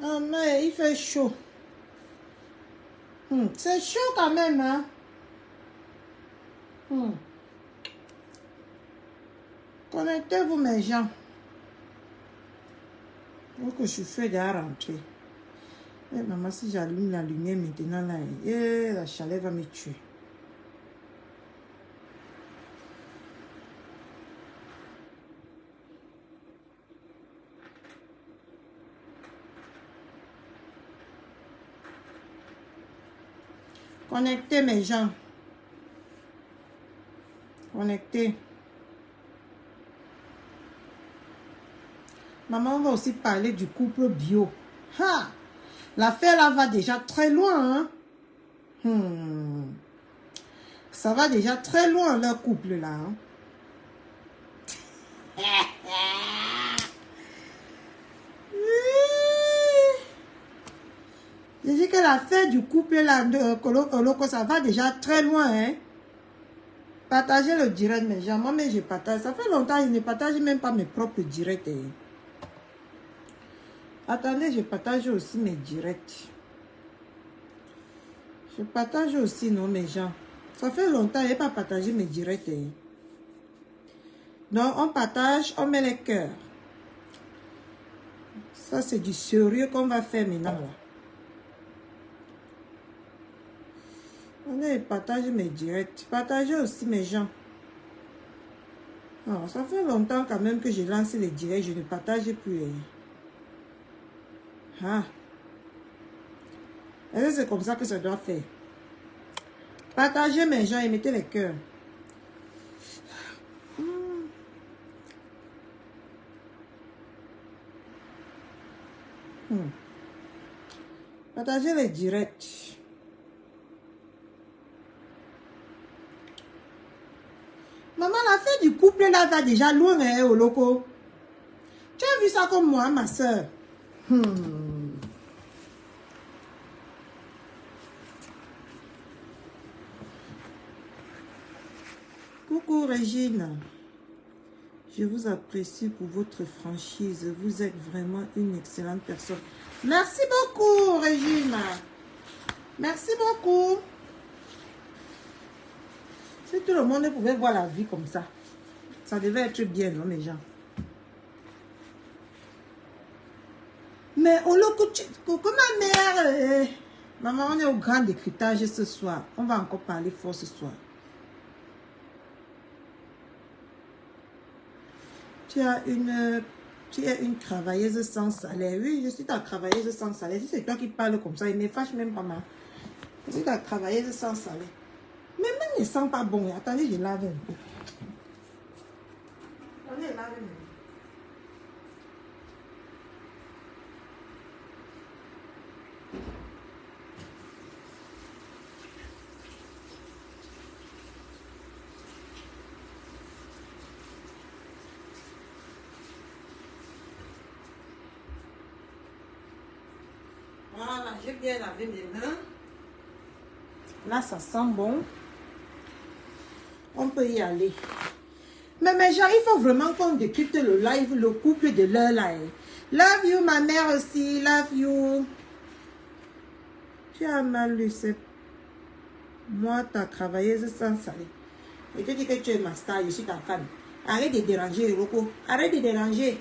Ah, mais il fait chaud. C'est chaud quand même, hein. Connectez-vous, mes gens. Donc, je suis fait déjà rentrer. Eh, maman, si j'allume la lumière maintenant, là, la chaleur va me tuer. Connectez, mes gens. Connectez. Maman, on va aussi parler du couple bio. Ha! L'affaire là va déjà très loin. Hein? Ça va déjà très loin, leur couple là. Hein? Je dis que l'affaire du couple là, de Koloko, ça va déjà très loin. Hein? Partagez le direct, mes gens. Moi, mais je partage. Ça fait longtemps que je ne partage même pas mes propres directs. Hein? Attendez, je partage aussi mes directs. Je partage aussi, non, mes gens. Ça fait longtemps que je n'ai pas partagé mes directs. Hein? Donc, on partage, on met les cœurs. Ça, c'est du sérieux qu'on va faire maintenant. Là. On partage mes directs. Partagez aussi, mes gens. Non, ça fait longtemps quand même que j'ai lancé les directs. Je ne partage plus. Ah. Et c'est comme ça que ça doit faire. Partagez mes gens et mettez les cœurs. Partagez les directs. Maman, l'affaire du couple là va déjà loin, hein, au loco. Tu as vu ça comme moi, ma soeur? Coucou Régine. Je vous apprécie pour votre franchise. Vous êtes vraiment une excellente personne. Merci beaucoup, Régine. Merci beaucoup. Si tout le monde pouvait voir la vie comme ça, ça devait être bien, non, mes gens? Mais au loco, coucou ma mère. Maman, on est au grand décryptage ce soir. On va encore parler fort ce soir. Tu es une travailleuse sans salaire. Oui, je suis ta travailleuse sans salaire. Si c'est toi qui parles comme ça, il ne me fâche même pas mal. Je suis ta travailleuse sans salaire. Mais même ne sent pas bon. Attendez, je lave un peu. Attendez, je lave un peu. Voilà, j'ai bien lavé mes mains. Là, ça sent bon. On peut y aller. Mais mes gens, il faut vraiment qu'on décrypte le live, le couple de leur live. Love you, ma mère aussi. Love you. Tu as mal lu, c'est moi, ta travailleuse sans salaire. Je te dis que tu es ma star, je suis ta femme. Arrête de déranger, Roko. Arrête de déranger.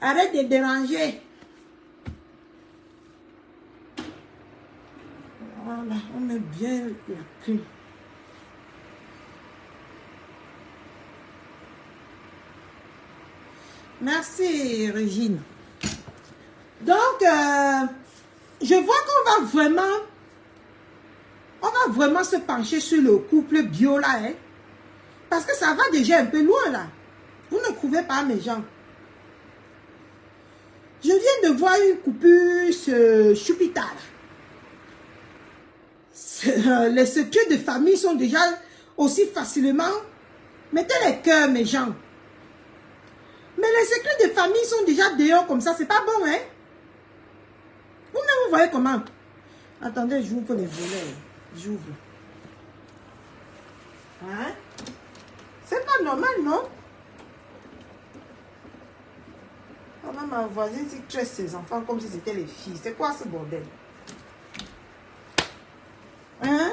Arrête de déranger. Voilà, on met bien la clim. Merci, Régine. Donc, je vois qu'on va vraiment se pencher sur le couple bio là, hein, parce que ça va déjà un peu loin là. Vous ne trouvez pas, mes gens? Je viens de voir une coupure Chupita là. Les secrets de famille sont déjà aussi facilement. Mettez les cœurs, mes gens. Mais les secrets de famille sont déjà dehors comme ça, c'est pas bon, hein? Vous-même, vous voyez comment? Attendez, j'ouvre les volets. J'ouvre. Hein? C'est pas normal, non? Comment ma voisine s'y tresse ses enfants comme si c'était les filles. C'est quoi ce bordel? Hein?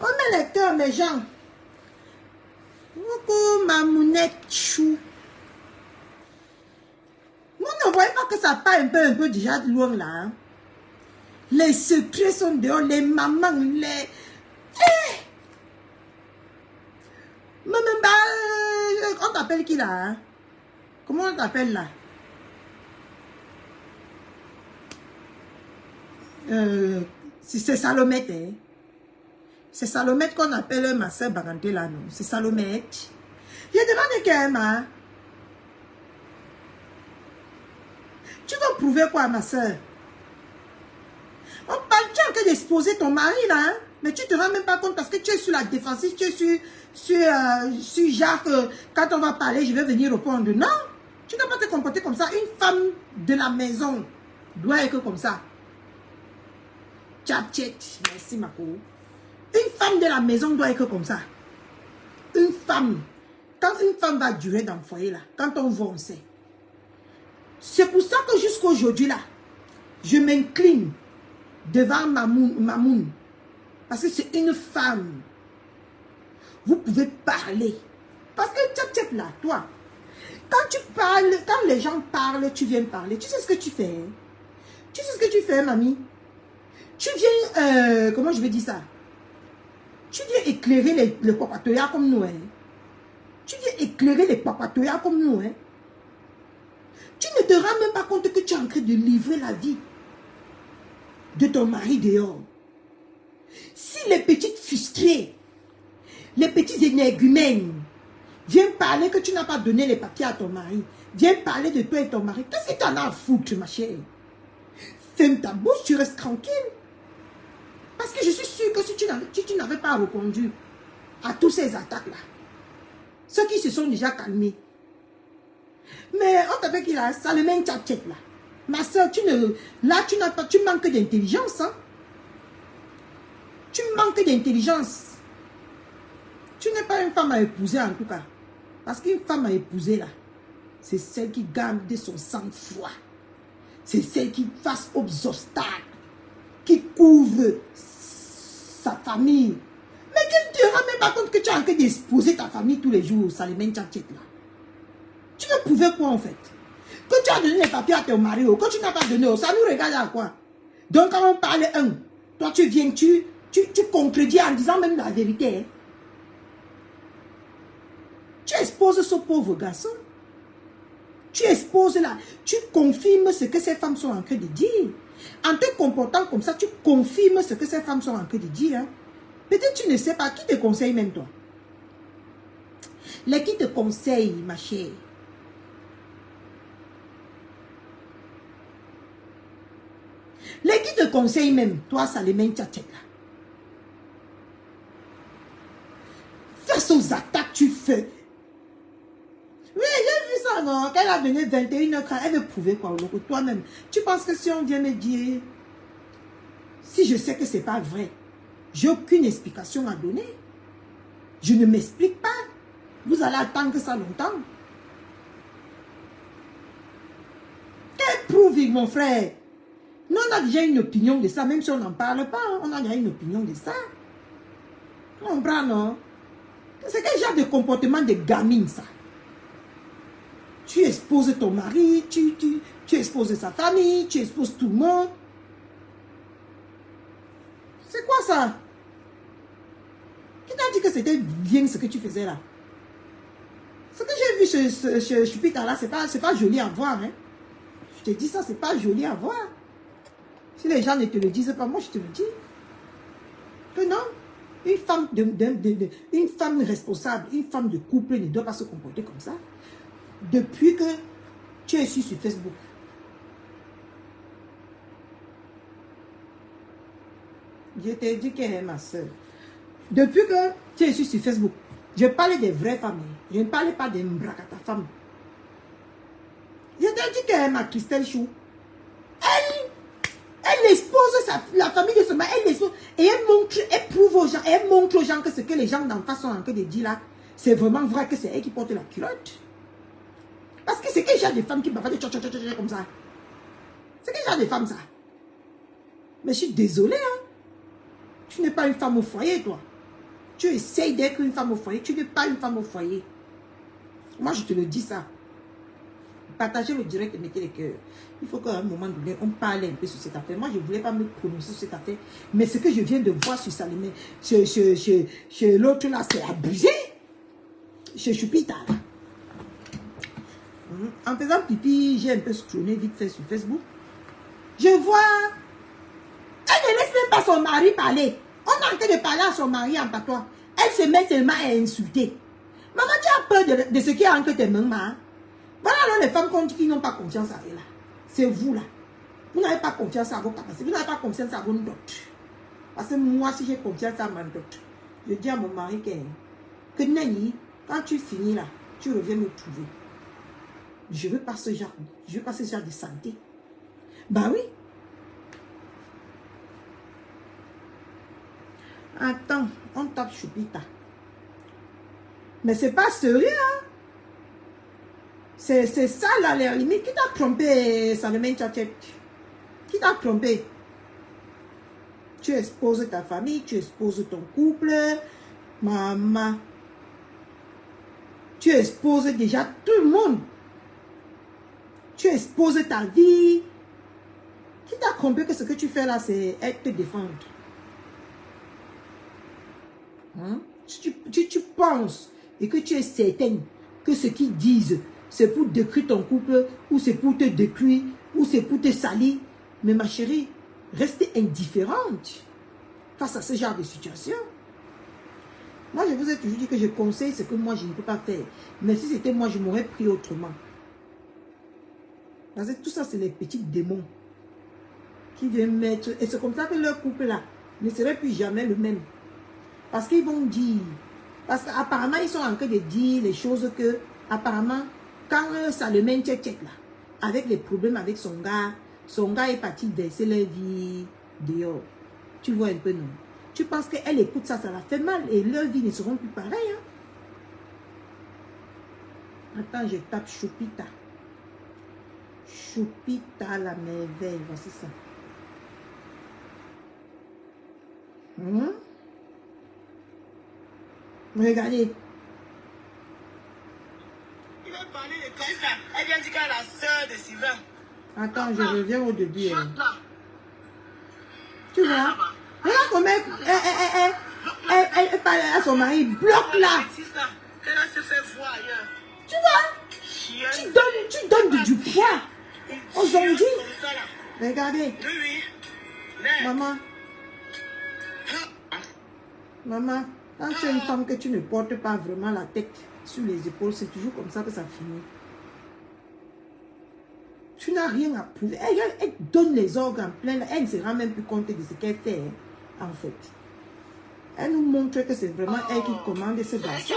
On met les cœurs, mes gens. Coucou, ma mounette chou. Vous ne voyez pas que ça part un peu déjà de loin là. Hein? Les secrets sont dehors, les mamans, les... On t'appelle qui là? Hein? Comment on t'appelle là? C'est Salomette. Hein? C'est Salomette qu'on appelle ma soeur Baganté là, non? C'est Salomette. Je demande quand même, hein? Tu vas prouver quoi à ma soeur? On parle, tu es en train d'exposer ton mari là, hein? Mais tu ne te rends même pas compte parce que tu es sur la défensive, tu es sur Jacques. Quand on va parler, je vais venir répondre. Non, tu ne dois pas te comporter comme ça. Une femme de la maison doit être comme ça. Tchat, merci Mako. Une femme de la maison doit être comme ça. Une femme, quand une femme va durer dans le foyer là, quand on voit, on sait. C'est pour ça que jusqu'à aujourd'hui là, je m'incline devant Mamoun. Parce que c'est une femme. Vous pouvez parler. Parce que tchap là, toi, quand tu parles, quand les gens parlent, tu viens parler. Tu sais ce que tu fais? Hein? Tu sais ce que tu fais, mamie? Tu viens, comment je vais dire ça? Tu viens éclairer les papatoyas comme nous. Hein? Tu viens éclairer les papatoyas comme nous. Hein? Tu ne te rends même pas compte que tu es en train de livrer la vie de ton mari dehors. Si les petites frustrées, les petits énergumènes viennent parler que tu n'as pas donné les papiers à ton mari, viennent parler de toi et ton mari, qu'est-ce que tu en as à foutre, ma chère? Ferme ta bouche, tu restes tranquille. Parce que je suis sûre que si tu n'avais pas répondu à toutes ces attaques-là, ceux qui se sont déjà calmés. Mais on t'appelle qu'il a ça le même tchat là. Ma soeur, tu manques d'intelligence. Hein? Tu manques d'intelligence. Tu n'es pas une femme à épouser en tout cas. Parce qu'une femme à épouser là, c'est celle qui garde son sang-froid. C'est celle qui face aux obstacles. Qui couvre sa famille. Mais tu ne te rends même pas compte que tu es en train d'exposer ta famille tous les jours. Ça les mène tchat là. Tu veux prouver quoi en fait? Que tu as donné les papiers à ton mari ou que tu n'as pas donné, ça nous regarde à quoi? Donc quand on parle toi tu viens, tu contredis en disant même la vérité. Hein? Tu exposes ce pauvre garçon. Tu exposes là, tu confirmes ce que ces femmes sont en train de dire. En te comportant comme ça, tu confirmes ce que ces femmes sont en train de dire. Hein? Peut-être tu ne sais pas, qui te conseille même toi? Les qui te conseillent, ma chère? Les qui te conseillent même, toi, ça les met tchat là. Face aux attaques, tu fais. Oui, j'ai vu ça, non? Quand elle a donné 21h, elle veut prouver quoi? Toi-même, tu penses que si on vient me dire, si je sais que c'est pas vrai, j'ai aucune explication à donner. Je ne m'explique pas. Vous allez attendre ça longtemps. Quelle prouve, mon frère? Nous, on a déjà une opinion de ça, même si on n'en parle pas. On a déjà une opinion de ça. On comprend, non? C'est quel genre de comportement de gamine, ça? Tu exposes ton mari, tu exposes sa famille, tu exposes tout le monde. C'est quoi ça? Qui t'a dit que c'était bien ce que tu faisais là? Ce que j'ai vu chez Chupita là, c'est pas joli à voir. Hein? Je te dis ça, c'est pas joli à voir. Si les gens ne te le disent pas, moi je te le dis. Que non, une femme responsable, une femme de couple ne doit pas se comporter comme ça. Depuis que tu es sur Facebook. Je t'ai dit qu'elle est ma soeur. Depuis que tu es sur Facebook, je parlais des vraies femmes. Je ne parlais pas des mbrakata femmes. Je t'ai dit qu'elle est ma Christelle Chou. Elle expose la famille de ce mari, elle expose, et elle prouve aux gens, elle montre aux gens que ce que les gens d'en face sont en train de dire là, c'est vraiment vrai que c'est elle qui porte la culotte. Parce que c'est quel genre de femme qui m'a fait comme ça? C'est quel genre de femme ça? Mais je suis désolée, hein. Tu n'es pas une femme au foyer, toi. Tu essayes d'être une femme au foyer. Tu n'es pas une femme au foyer. Moi, je te le dis ça. Partagez le direct et mettez les cœurs. Il faut qu'à un moment donné, on parle un peu sur cette affaire. Moi, je ne voulais pas me prononcer sur cette affaire. Mais ce que je viens de voir sur Salimé, chez l'autre là, c'est abusé. Chez Choupita. En faisant pipi, j'ai un peu scrollé vite fait sur Facebook. Je vois... Elle ne laisse même pas son mari parler. On est en train de parler à son mari en patois. Elle se met seulement à insulter. Maman, tu as peur de ce qui est entre tes mains, hein? Voilà alors les femmes qu'on dit qu'ils n'ont pas confiance à elles là. C'est vous là. Vous n'avez pas confiance à vos capacités. Vous n'avez pas confiance à vos dots. Parce que moi, si j'ai confiance à ma dot, je dis à mon mari que Nani, quand tu finis là, tu reviens me trouver. Je ne veux pas ce genre. Je veux pas ce genre de santé. Bah oui. Attends, on tape Choupita. Mais c'est pas sérieux, hein? C'est ça, là, les limites. Qui t'a trompé, Salimé Tchatchet? Qui t'a trompé? Tu exposes ta famille, tu exposes ton couple. Maman. Tu exposes déjà tout le monde. Tu exposes ta vie. Qui t'a trompé que ce que tu fais là, c'est te défendre? Hein? Tu penses et que tu es certaine que ce qu'ils disent, c'est pour détruire ton couple, ou c'est pour te détruire, ou c'est pour te salir. Mais ma chérie, restez indifférente face à ce genre de situation. Moi, je vous ai toujours dit que je conseille ce que moi, je ne peux pas faire. Mais si c'était moi, je m'aurais pris autrement. Parce que tout ça, c'est les petits démons qui viennent mettre... Et c'est comme ça que leur couple-là ne serait plus jamais le même. Parce qu'ils vont dire... Parce qu'apparemment, ils sont en train de dire les choses que... Apparemment, quand ça le mène check là, avec les problèmes avec son gars est parti verser leur vie dehors. Tu vois un peu, non? Tu penses qu'elle écoute ça, ça la fait mal et leur vie ne seront plus pareilles. Hein? Attends, je tape Choupita. Choupita la merveille, voici ça. Regardez. Il va parler de Kaïsa. Elle vient dire qu'elle est la sœur de Sylvain. Attends, je reviens au début. Tu vois? Regarde comment elle parle à son mari. Bloque là. Tu vois? Tu donnes du poids aux zombies. Regardez. Maman. Maman, quand tu es une femme que tu ne portes pas vraiment la tête sur les épaules, c'est toujours comme ça que ça finit. Tu n'as rien à prouver. Elle donne les organes pleins. Elle ne se rend même plus compte de ce qu'elle fait, en fait. Elle nous montre que c'est vraiment elle qui commande ce garçon.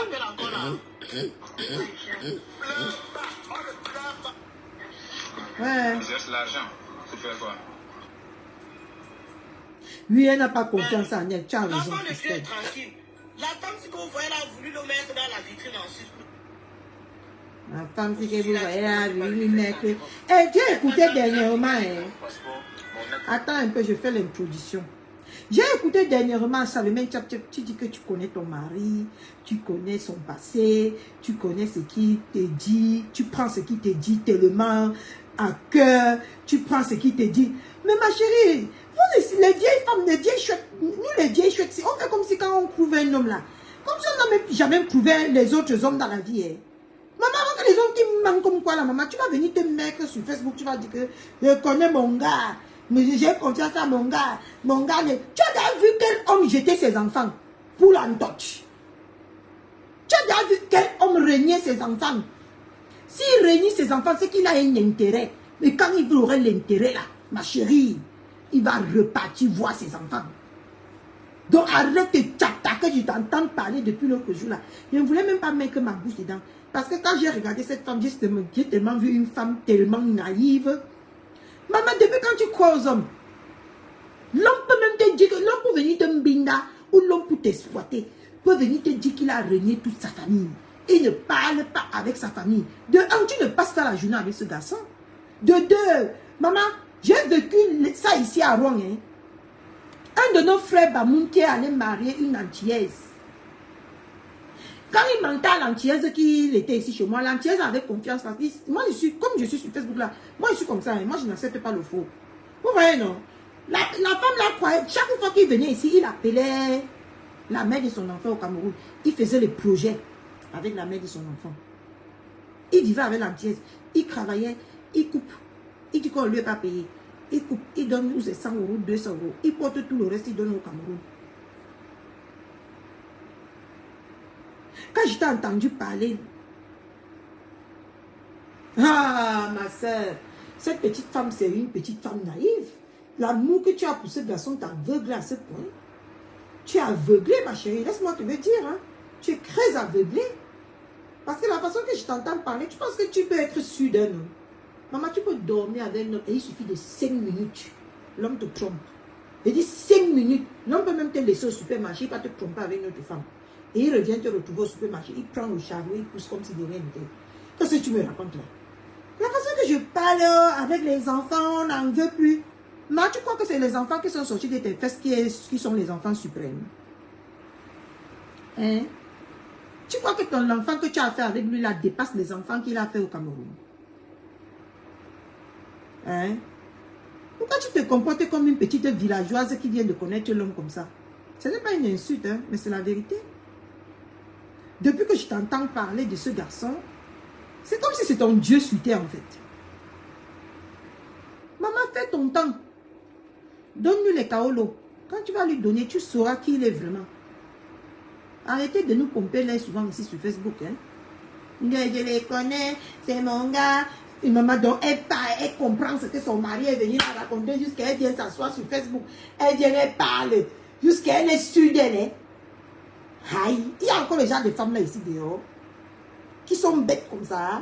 Ouais. Tu cherches l'argent. Tu fais quoi? Oui, elle n'a pas confiance en elle. Tu as raison. L'enfant de Dieu est tranquille. La femme, si vous voyez, elle a voulu le mettre dans la vitrine ensuite. La femme, si vous voyez, elle a voulu le mettre. Eh, tu as écouté dernièrement. Attends un peu, je fais l'introduction. J'ai écouté dernièrement Salimé Tchatchet, tu dis que tu connais ton mari, tu connais son passé, tu connais ce qu'il te dit, tu prends ce qu'il te dit tellement à cœur, tu prends ce qu'il te dit. Mais ma chérie, vous, les vieilles femmes, les vieilles chouettes, nous les vieilles chouettes, on fait comme si quand on trouve un homme là, comme si on n'a même jamais trouvé les autres hommes dans la vie. Hein. Maman, quand les hommes qui manquent comme quoi là, maman, tu vas venir te mettre sur Facebook, tu vas dire que je connais mon gars. Mais j'ai confiance à mon gars. Mon gars, tu as déjà vu quel homme jetait ses enfants pour l'entoche? Tu as déjà vu quel homme régnait ses enfants? S'il régnit ses enfants, c'est qu'il a un intérêt. Mais quand il aurait l'intérêt là, ma chérie, il va repartir voir ses enfants. Donc arrête de t'attaquer, je t'entends parler depuis l'autre jour là. Je ne voulais même pas mettre ma bouche dedans. Parce que quand j'ai regardé cette femme, j'ai tellement vu une femme tellement naïve. Maman, depuis quand tu crois aux hommes, l'homme peut même te dire que l'homme peut venir te mbinda ou l'homme peut t'exploiter, peut venir te dire qu'il a régné toute sa famille. il ne parle pas avec sa famille. De un, tu ne passes pas la journée avec ce garçon. De deux, maman, j'ai vécu ça ici à Rouen. Hein. Un de nos frères Bamoun qui est allé marier une Antillaise. Quand il m'entend l'Antillaise qu'il était ici chez moi, l'Antillaise avait confiance. Parce que moi, comme je suis sur Facebook là, moi je suis comme ça. Hein, moi, je n'accepte pas le faux. Vous voyez, non? La femme là croyait, chaque fois qu'il venait ici, il appelait la mère de son enfant au Cameroun. Il faisait les projets avec la mère de son enfant. Il vivait avec l'Antillaise. Il travaillait, il coupe. Il dit qu'on ne lui a pas payé. Il coupe, il donne nous 100 €, 200 €. Il porte tout le reste, il donne au Cameroun. Quand je t'ai entendu parler, ah ma soeur, cette petite femme, c'est une petite femme naïve. L'amour que tu as pour ce garçon t'aveugle à ce point. Tu es aveuglée, ma chérie, laisse-moi te le dire. Hein. Tu es très aveuglée. Parce que la façon que je t'entends parler, tu penses que tu peux être sûr d'un homme. Maman, tu peux dormir avec un homme et il suffit de 5 minutes. L'homme te trompe. Il dit 5 minutes. L'homme peut même te laisser au supermarché, il va te tromper avec une autre femme. Et il revient te retrouver au supermarché, il prend le chariot, il pousse comme si de rien n'était. Qu'est-ce que tu me racontes là? La façon que je parle avec les enfants, on n'en veut plus. Mais tu crois que c'est les enfants qui sont sortis de tes fesses qui sont les enfants suprêmes? Hein? Tu crois que ton enfant que tu as fait avec lui là dépasse les enfants qu'il a fait au Cameroun? Hein? Pourquoi tu te comportes comme une petite villageoise qui vient de connaître l'homme comme ça? Ce n'est pas une insulte, hein, mais c'est la vérité. Depuis que je t'entends parler de ce garçon, c'est comme si c'est ton Dieu sur terre en fait. Maman, fais ton temps. Donne-lui les kaolos. Quand tu vas lui donner, tu sauras qui il est vraiment. Arrêtez de nous pomper là souvent ici sur Facebook. Hein. Je les connais, c'est mon gars. Une maman dont elle parle, elle comprend ce que son mari est venu la raconter jusqu'à elle vient s'asseoir sur Facebook. Elle vient, elle parle jusqu'à elle est sûre d'elle. Hein. Aïe, il y a encore les gens de femmes là ici dehors qui sont bêtes comme ça.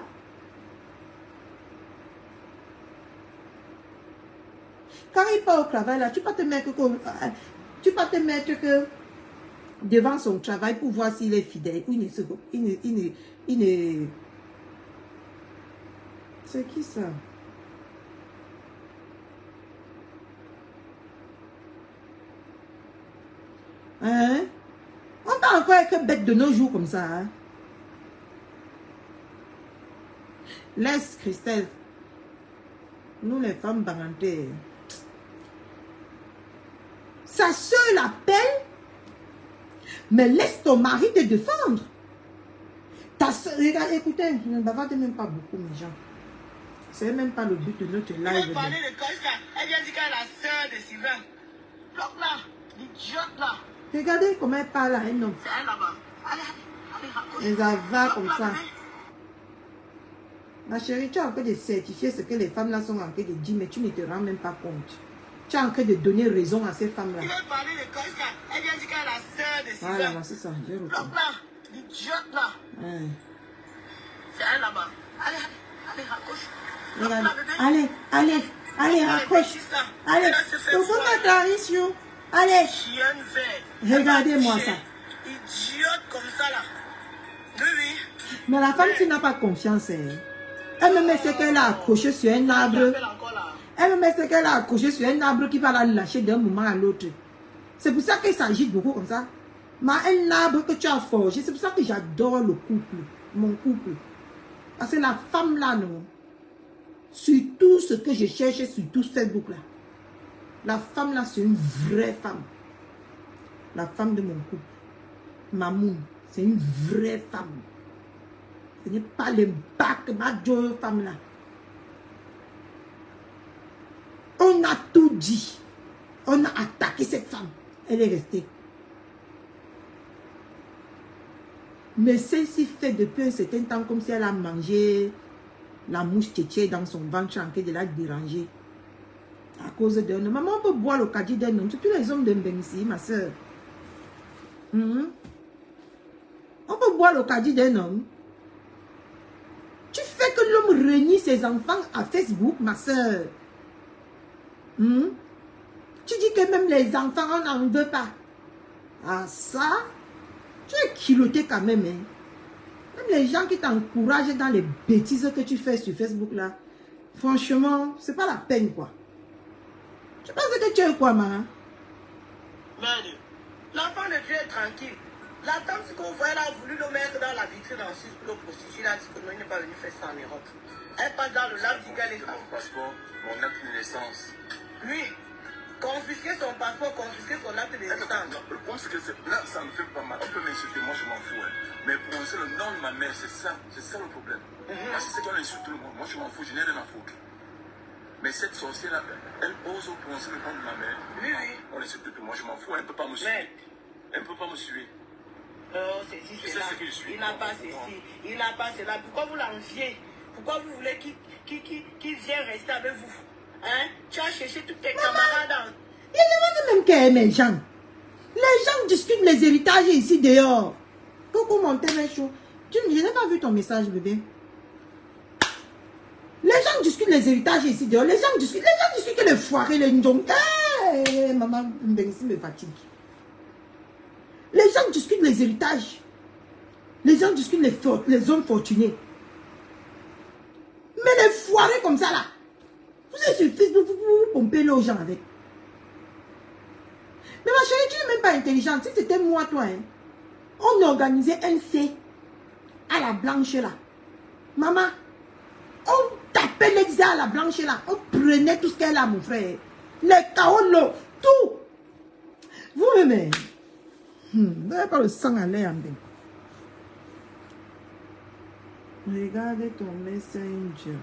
Quand il part au travail là, tu peux te mettre que devant son travail pour voir s'il est fidèle ou il ne. C'est qui ça? Hein? On va encore être bête de nos jours comme ça. Hein? Laisse Christelle. Nous les femmes barantées. Sa soeur l'appelle. Mais laisse ton mari te défendre. Ta soeur, regarde, écoutez, je ne bavarde même pas beaucoup mes gens. C'est même pas le but de notre live. Elle parlait de Koska. Elle vient dire qu'elle est la soeur de Sylvain. Bloc là, l'idiote là. Regardez comment elle parle à un homme. C'est elle là-bas. Allez, raccroche. Elle va comme ça. Ma chérie, tu es en train de certifier ce que les femmes là sont en train de dire, mais tu ne te rends même pas compte. Tu es en train de donner raison à ces femmes là. Elle vient parler de Koska. Elle vient dire qu'elle est la soeur de Sylvain. Voilà, c'est ça. Je Bloc retrouve. là, l'idiote là. C'est elle là-bas. Allez, raccroche. Regarde. Allez, raccroche. Allez, allez. Chienne verte. Regardez-moi ça. Idiote comme ça là. Oui. Mais la femme qui n'a pas confiance, elle me met ce qu'elle a accroché sur un arbre. Elle me met ce qu'elle a accroché sur un arbre qui va la lâcher d'un moment à l'autre. C'est pour ça qu'il s'agit beaucoup comme ça. Mais un arbre que tu as forgé, c'est pour ça que j'adore le couple, mon couple. Parce que la femme là, non. Sur tout ce que je cherche sur tout Facebook là. La femme là, c'est une vraie femme. La femme de mon couple. Mamoun, c'est une vraie femme. Ce n'est pas les bacs, ma jolie femme là. On a tout dit. On a attaqué cette femme. Elle est restée. Mais celle-ci fait depuis un certain temps comme si elle a mangé la mouche tchétché dans son ventre en train de la déranger. À cause d'un homme. Maman, on peut boire le caddie d'un homme. C'est tous les hommes d'un ici, ma soeur. On peut boire le caddie d'un homme. Tu fais que l'homme renie ses enfants à Facebook, ma soeur. Tu dis que même les enfants, on n'en veut pas. Ah ça, tu es culotté quand même. Hein? Même les gens qui t'encouragent dans les bêtises que tu fais sur Facebook là, franchement, c'est pas la peine quoi. Tu penses que tu es quoi, maman? Merde. L'enfant de Dieu est tranquille. La dame, ce que vous voyez là, a voulu le mettre dans la vitrine ensuite pour le prostituer. Elle a dit que non, il n'est pas venu faire ça en Europe. Elle passe dans le lac du Galais. Mon passeport, mon acte de naissance. Lui, confisquer son passeport, confisquer son acte de naissance. Non, le point c'est que là, ça me fait pas mal. On peut m'insulter, moi je m'en fous. Hein. Mais prononcer le nom de ma mère, c'est ça le problème. Parce que c'est qu'on insulte tout le monde. Moi je m'en fous, je n'ai rien à foutre. Mais cette sorcière-là, elle ose prononcer le nom de ma mère. Oui, oui. On insulte tout, moi je m'en fous, elle ne peut pas me suivre. Elle ne peut pas me suivre. Oh, c'est si, c'est là. Il n'a pas ceci, il n'a pas cela. Pourquoi vous l'enviez? Pourquoi vous voulez qu'il vienne rester avec vous? Hein? Tu as cherché tous tes camarades. Il y a même qu'à aimer les gens. Les gens discutent les héritages ici dehors. Coucou mon télé chaud. Je n'ai pas vu ton message, bébé. Les gens discutent les héritages ici dehors. Les gens discutent que les foirés, les njong. Hey, maman, Mbengsi me fatigue. Les gens discutent les héritages. Les gens discutent les hommes fortunés. Mais les foirés comme ça là, vous êtes sur Facebook, vous pompez les gens avec. Mais ma chérie, tu n'es même pas intelligente. Si c'était moi, toi, hein, on organisait un fait à la blanche là. Maman, on tapait l'exé à la blanche là. On prenait tout ce qu'elle a, mon frère. Les caolos, tout. Vous-même, vous n'avez pas le sang à l'air. Regardez ton messenger.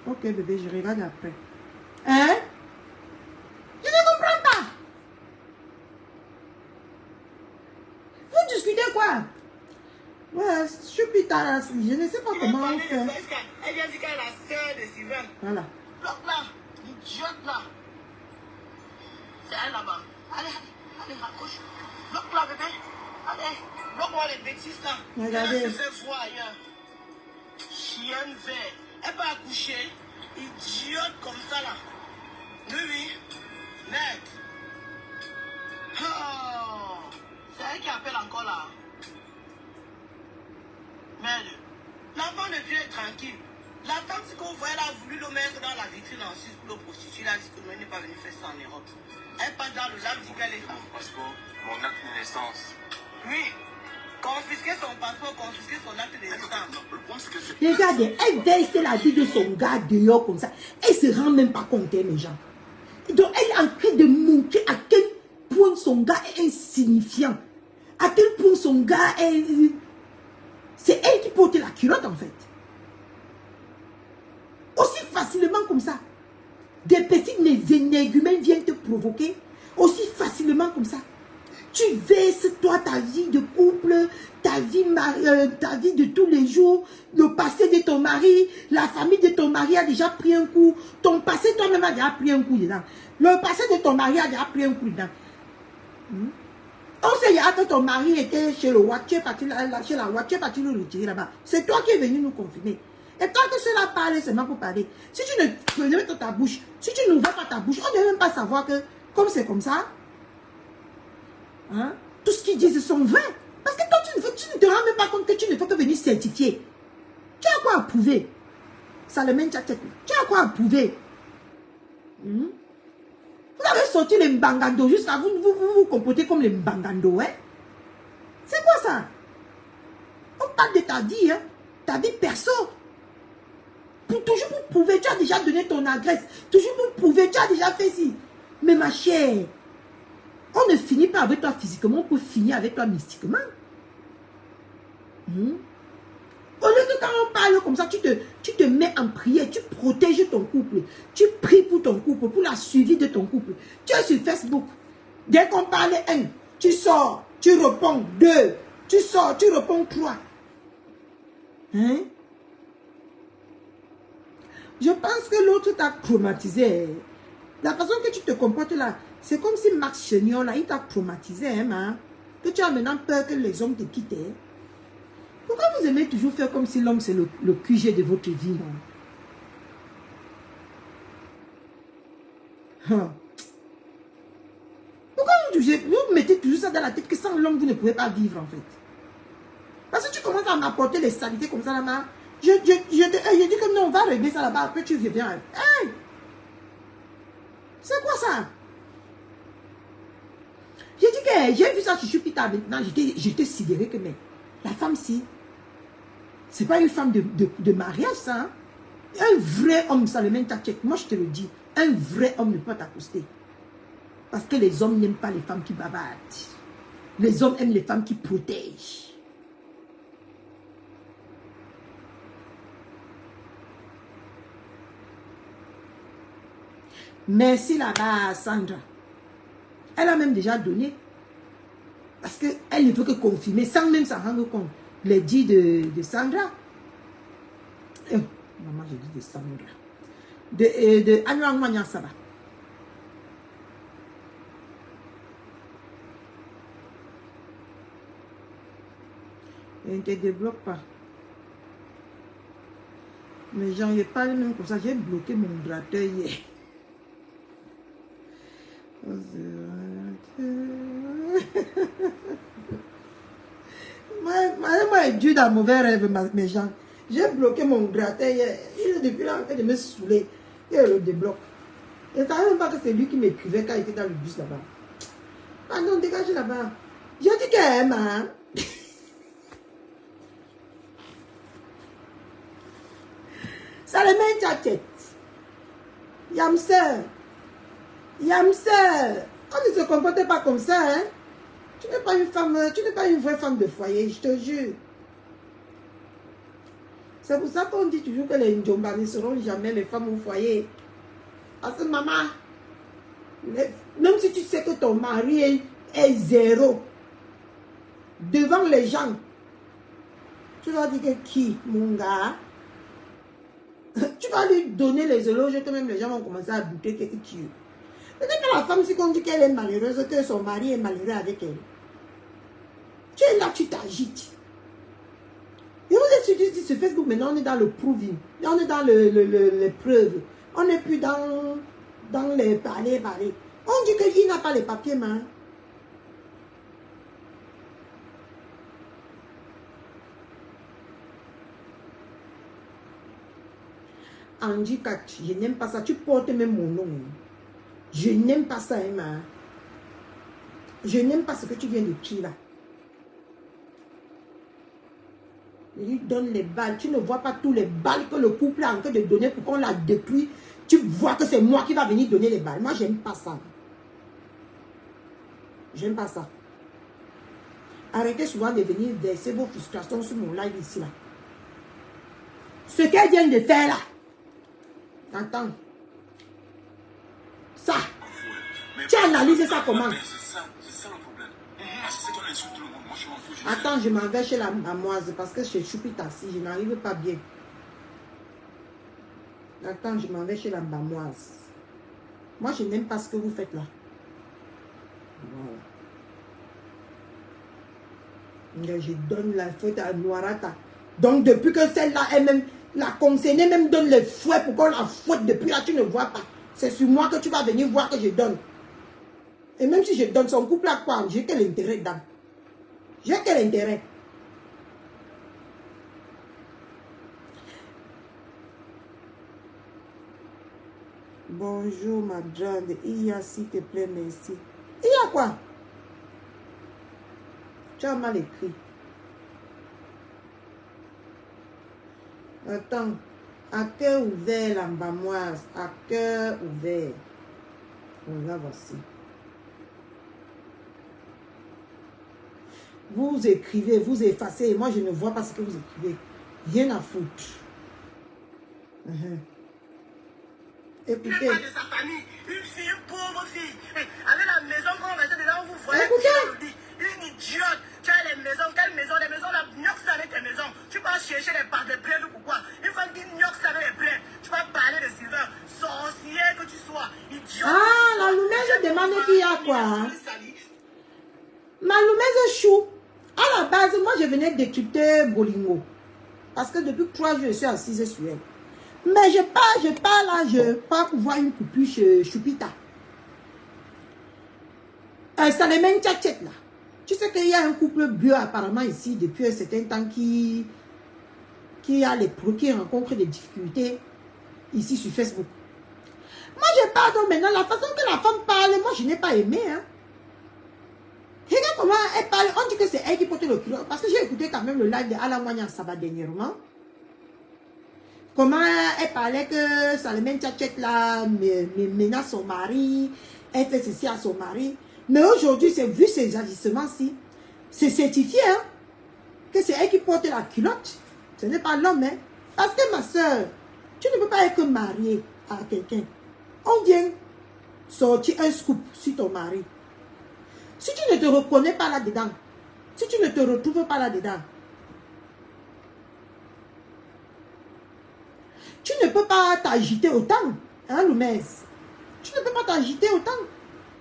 Ok, bébé, je regarde après. Hein? Je ne comprends pas. Vous discutez quoi? Ouais, je suis plus tard. Je ne sais pas comment on fait. Elle vient dire qu'elle est la sœur de Sylvain. Voilà. Bloc là, l'idiote là. C'est elle là-bas. Allez, raccroche. Bloc là, bébé. Allez, bloque-moi les bêtises là. Regardez. Elle se fait voir ailleurs. Chienne vert. Elle peut accoucher. Idiote comme ça là. Oui. Net. Oh. C'est elle qui appelle encore là. Merde. L'enfant de Dieu est tranquille. La femme, ce que vous voyez là, a voulu le mettre dans la vitrine ensuite pour le prostituer. Elle a dit que non, il n'est pas venu faire ça en Europe. Elle passe dans le lac du Galais. Mon passeport, mon acte de naissance. Oui. Confisquer son passeport, confisquer son acte de naissance. Non, le point c'est que c'est... Regardez, elle verse la vie de son gars dehors comme ça. Elle se rend même pas compte, hein, mes gens. Donc, elle est en train de montrer à quel point son gars est insignifiant. À quel point son gars est... C'est elle qui porte la culotte, en fait. Aussi facilement comme ça. Des petits énergumènes viennent te provoquer. Aussi facilement comme ça. Tu verses, toi, ta vie de couple, ta vie de tous les jours, le passé de ton mari, la famille de ton mari a déjà pris un coup, ton passé toi-même a déjà pris un coup dedans. Le passé de ton mari a déjà pris un coup dedans. On sait hier que ton mari était chez le Watt, tu es parti chez la Watt, tu es parti le retirer là-bas. C'est toi qui es venu nous confiner. Et toi que cela parle seulement pour parler. Si tu ne prenais pas ta bouche, si tu n'ouvres pas ta bouche, on ne devait même pas savoir que comme c'est comme ça, hein, tout ce qu'ils disent sont vrais. Parce que toi, tu ne te rends même pas compte que tu ne fais que venir certifier. Tu as quoi à prouver? Ça le mène tchat. Tu as quoi à prouver? Vous avez sorti les mbangando jusqu'à vous comportez comme les mbangando, hein? C'est quoi ça? On parle de ta vie, hein? Ta vie perso. Toujours pour prouver, tu as déjà donné ton adresse. Toujours pour prouver, tu as déjà fait ci. Mais ma chère, on ne finit pas avec toi physiquement, on peut finir avec toi mystiquement. Au lieu que quand on parle comme ça, tu te mets en prière, tu protèges ton couple, tu pries pour ton couple, pour la suivi de ton couple. Tu es sur Facebook. Dès qu'on parle un, tu sors, tu réponds deux, tu sors, tu réponds trois. Hein? Je pense que l'autre t'a traumatisé. La façon que tu te comportes là, c'est comme si Max Chenion là, il t'a traumatisé, hein, que tu as maintenant peur que les hommes te quittent. Pourquoi vous aimez toujours faire comme si l'homme c'est le QG de votre vie, non? Pourquoi vous mettez toujours ça dans la tête que sans l'homme vous ne pouvez pas vivre en fait? Parce que tu commences à m'apporter les saletés comme ça là-bas, je dis que non, on va régler ça là-bas, après tu viens. Hey! C'est quoi ça? J'ai dit que j'ai vu ça sur Chupita maintenant, j'étais sidérée que mais la femme-ci, c'est pas une femme de mariage ça. Hein? Un vrai homme, ça le mène ta tête. Moi je te le dis, un vrai homme ne peut pas t'accoster. Parce que les hommes n'aiment pas les femmes qui bavardent. Les hommes aiment les femmes qui protègent. Merci là-bas à Sandra. Elle a même déjà donné. Parce qu'elle ne peut que confirmer sans même s'en rendre compte. Les dits de Sandra. Maman, j'ai dit de Sandra. De Anouang Magnan Saba. Elle ne te débloque pas. Mais j'en ai pas même comme ça. J'ai bloqué mon gratteur hier. Moi, est dû dans mauvais rêve, mes gens. J'ai bloqué mon gratteur hier. Il est depuis là en train de me saouler. Et il le débloque. Je ne savais même pas que c'est lui qui m'écrivait quand il était dans le bus là-bas. Ah non, dégagez là-bas. J'ai dit qu'elle m'a. Ça le met ta tête. Yamseur. Yamseur. On ne se comporte pas comme ça, hein. Tu n'es pas une femme, tu n'es pas une vraie femme de foyer, je te jure. C'est pour ça qu'on dit toujours que les Ndjomba ne seront jamais les femmes au foyer. Parce que maman, même si tu sais que ton mari est zéro, devant les gens, tu vas dire que qui, mon gars? Tu vas lui donner les éloges que même les gens vont commencer à douter que tu es. Peut-être que la femme, si on dit qu'elle est malheureuse, que son mari est malheureux avec elle. Tu es là, tu t'agites. Et vous êtes sur Facebook, maintenant on est dans le proving. On est dans les preuves. On n'est plus dans les parler. On dit qu'il n'a pas les papiers, mais... Angie Kat, je n'aime pas ça. Tu portes même mon nom. Je n'aime pas ça, Emma. Je n'aime pas ce que tu viens de crier là. Il lui donne les balles. Tu ne vois pas tous les balles que le couple a en train de donner pour qu'on la détruit. Tu vois que c'est moi qui va venir donner les balles. Moi, j'aime pas ça. J'aime pas ça. Arrêtez souvent de venir verser vos frustrations sur mon live ici là. Ce qu'elle vient de faire là. Attends. Ça. Tu analyses ça comment? C'est ça le problème. C'est qu'on insulte tout le monde. Moi, je m'en fous. Attends, je m'en vais chez la mamoise parce que chez Chupita, si je n'arrive pas bien. Attends, je m'en vais chez la mamoise. Moi, je n'aime pas ce que vous faites là. Voilà. Je donne la faute à Noirata. Donc, depuis que celle-là, elle-même, la concernée même donne les fouets pour qu'on la fouette. Depuis là, tu ne vois pas. C'est sur moi que tu vas venir voir que je donne. Et même si je donne son couple à quoi, j'ai quel intérêt dedans? J'ai quel intérêt? Bonjour, madame. Il y a, s'il te plaît, merci. Il y a quoi? Tu as mal écrit. Attends. À cœur ouvert, la mbamoise. À cœur ouvert. On la voici. Vous écrivez, vous effacez. Et moi, je ne vois pas ce que vous écrivez. Rien à foutre. Écoutez. De sa famille, une fille, une pauvre fille, avec la maison qu'on mettait dedans, vous voyez, écoutez. une idiote, tu as les maisons, quelles maisons, les maisons, la gnoxe avec tes maisons, tu vas chercher les preuves ou pourquoi, une femme qui gnoxe avec les preuves, tu vas parler de Sylvain, sorcière que tu sois, idiote. Ah, la Loumaise demande qu'il y a quoi? Ma Loumaise chou. À la base, moi, je venais décrypter Bolingo. Parce que depuis 3 jours, je suis assise sur elle. Mais je pars là, je pars pour voir une coupure chez Chupita. Ça les mène tchèque là. Tu sais qu'il y a un couple bleu apparemment ici depuis un certain temps qui rencontre des difficultés ici sur Facebook. Moi, je pardonne maintenant. La façon que la femme parle, moi, je n'ai pas aimé. Hein. Regarde comment elle parle. On dit que c'est elle qui porte le culotte. Parce que j'ai écouté quand même le live de Ala Moignan Saba dernièrement. Comment elle parlait que Salimène Tchatchet là menace son mari. Elle fait ceci à son mari. Mais aujourd'hui, c'est vu ces agissements-ci. C'est certifié hein, que c'est elle qui porte la culotte. Ce n'est pas l'homme. Hein. Parce que ma soeur, tu ne peux pas être mariée à quelqu'un. On vient sortir un scoop sur ton mari. Si tu ne te reconnais pas là-dedans, si tu ne te retrouves pas là-dedans, tu ne peux pas t'agiter autant, hein, Loumez. Tu ne peux pas t'agiter autant.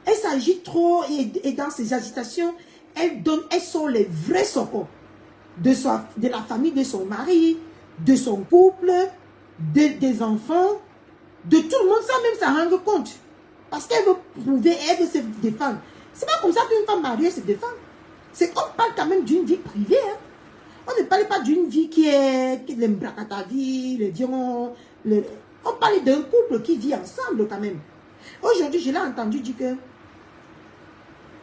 Elle s'agite trop et dans ses agitations, elle sort les vrais socos de la famille de son mari, de son couple, des enfants, de tout le monde sans même s'en rendre compte. Parce qu'elle veut prouver, elle veut se défendre. C'est pas comme ça qu'une femme mariée se défend. On parle quand même d'une vie privée. Hein. On ne parle pas d'une vie qui est l'embracatavi, le violon. On parle d'un couple qui vit ensemble quand même. Aujourd'hui, je l'ai entendu dire que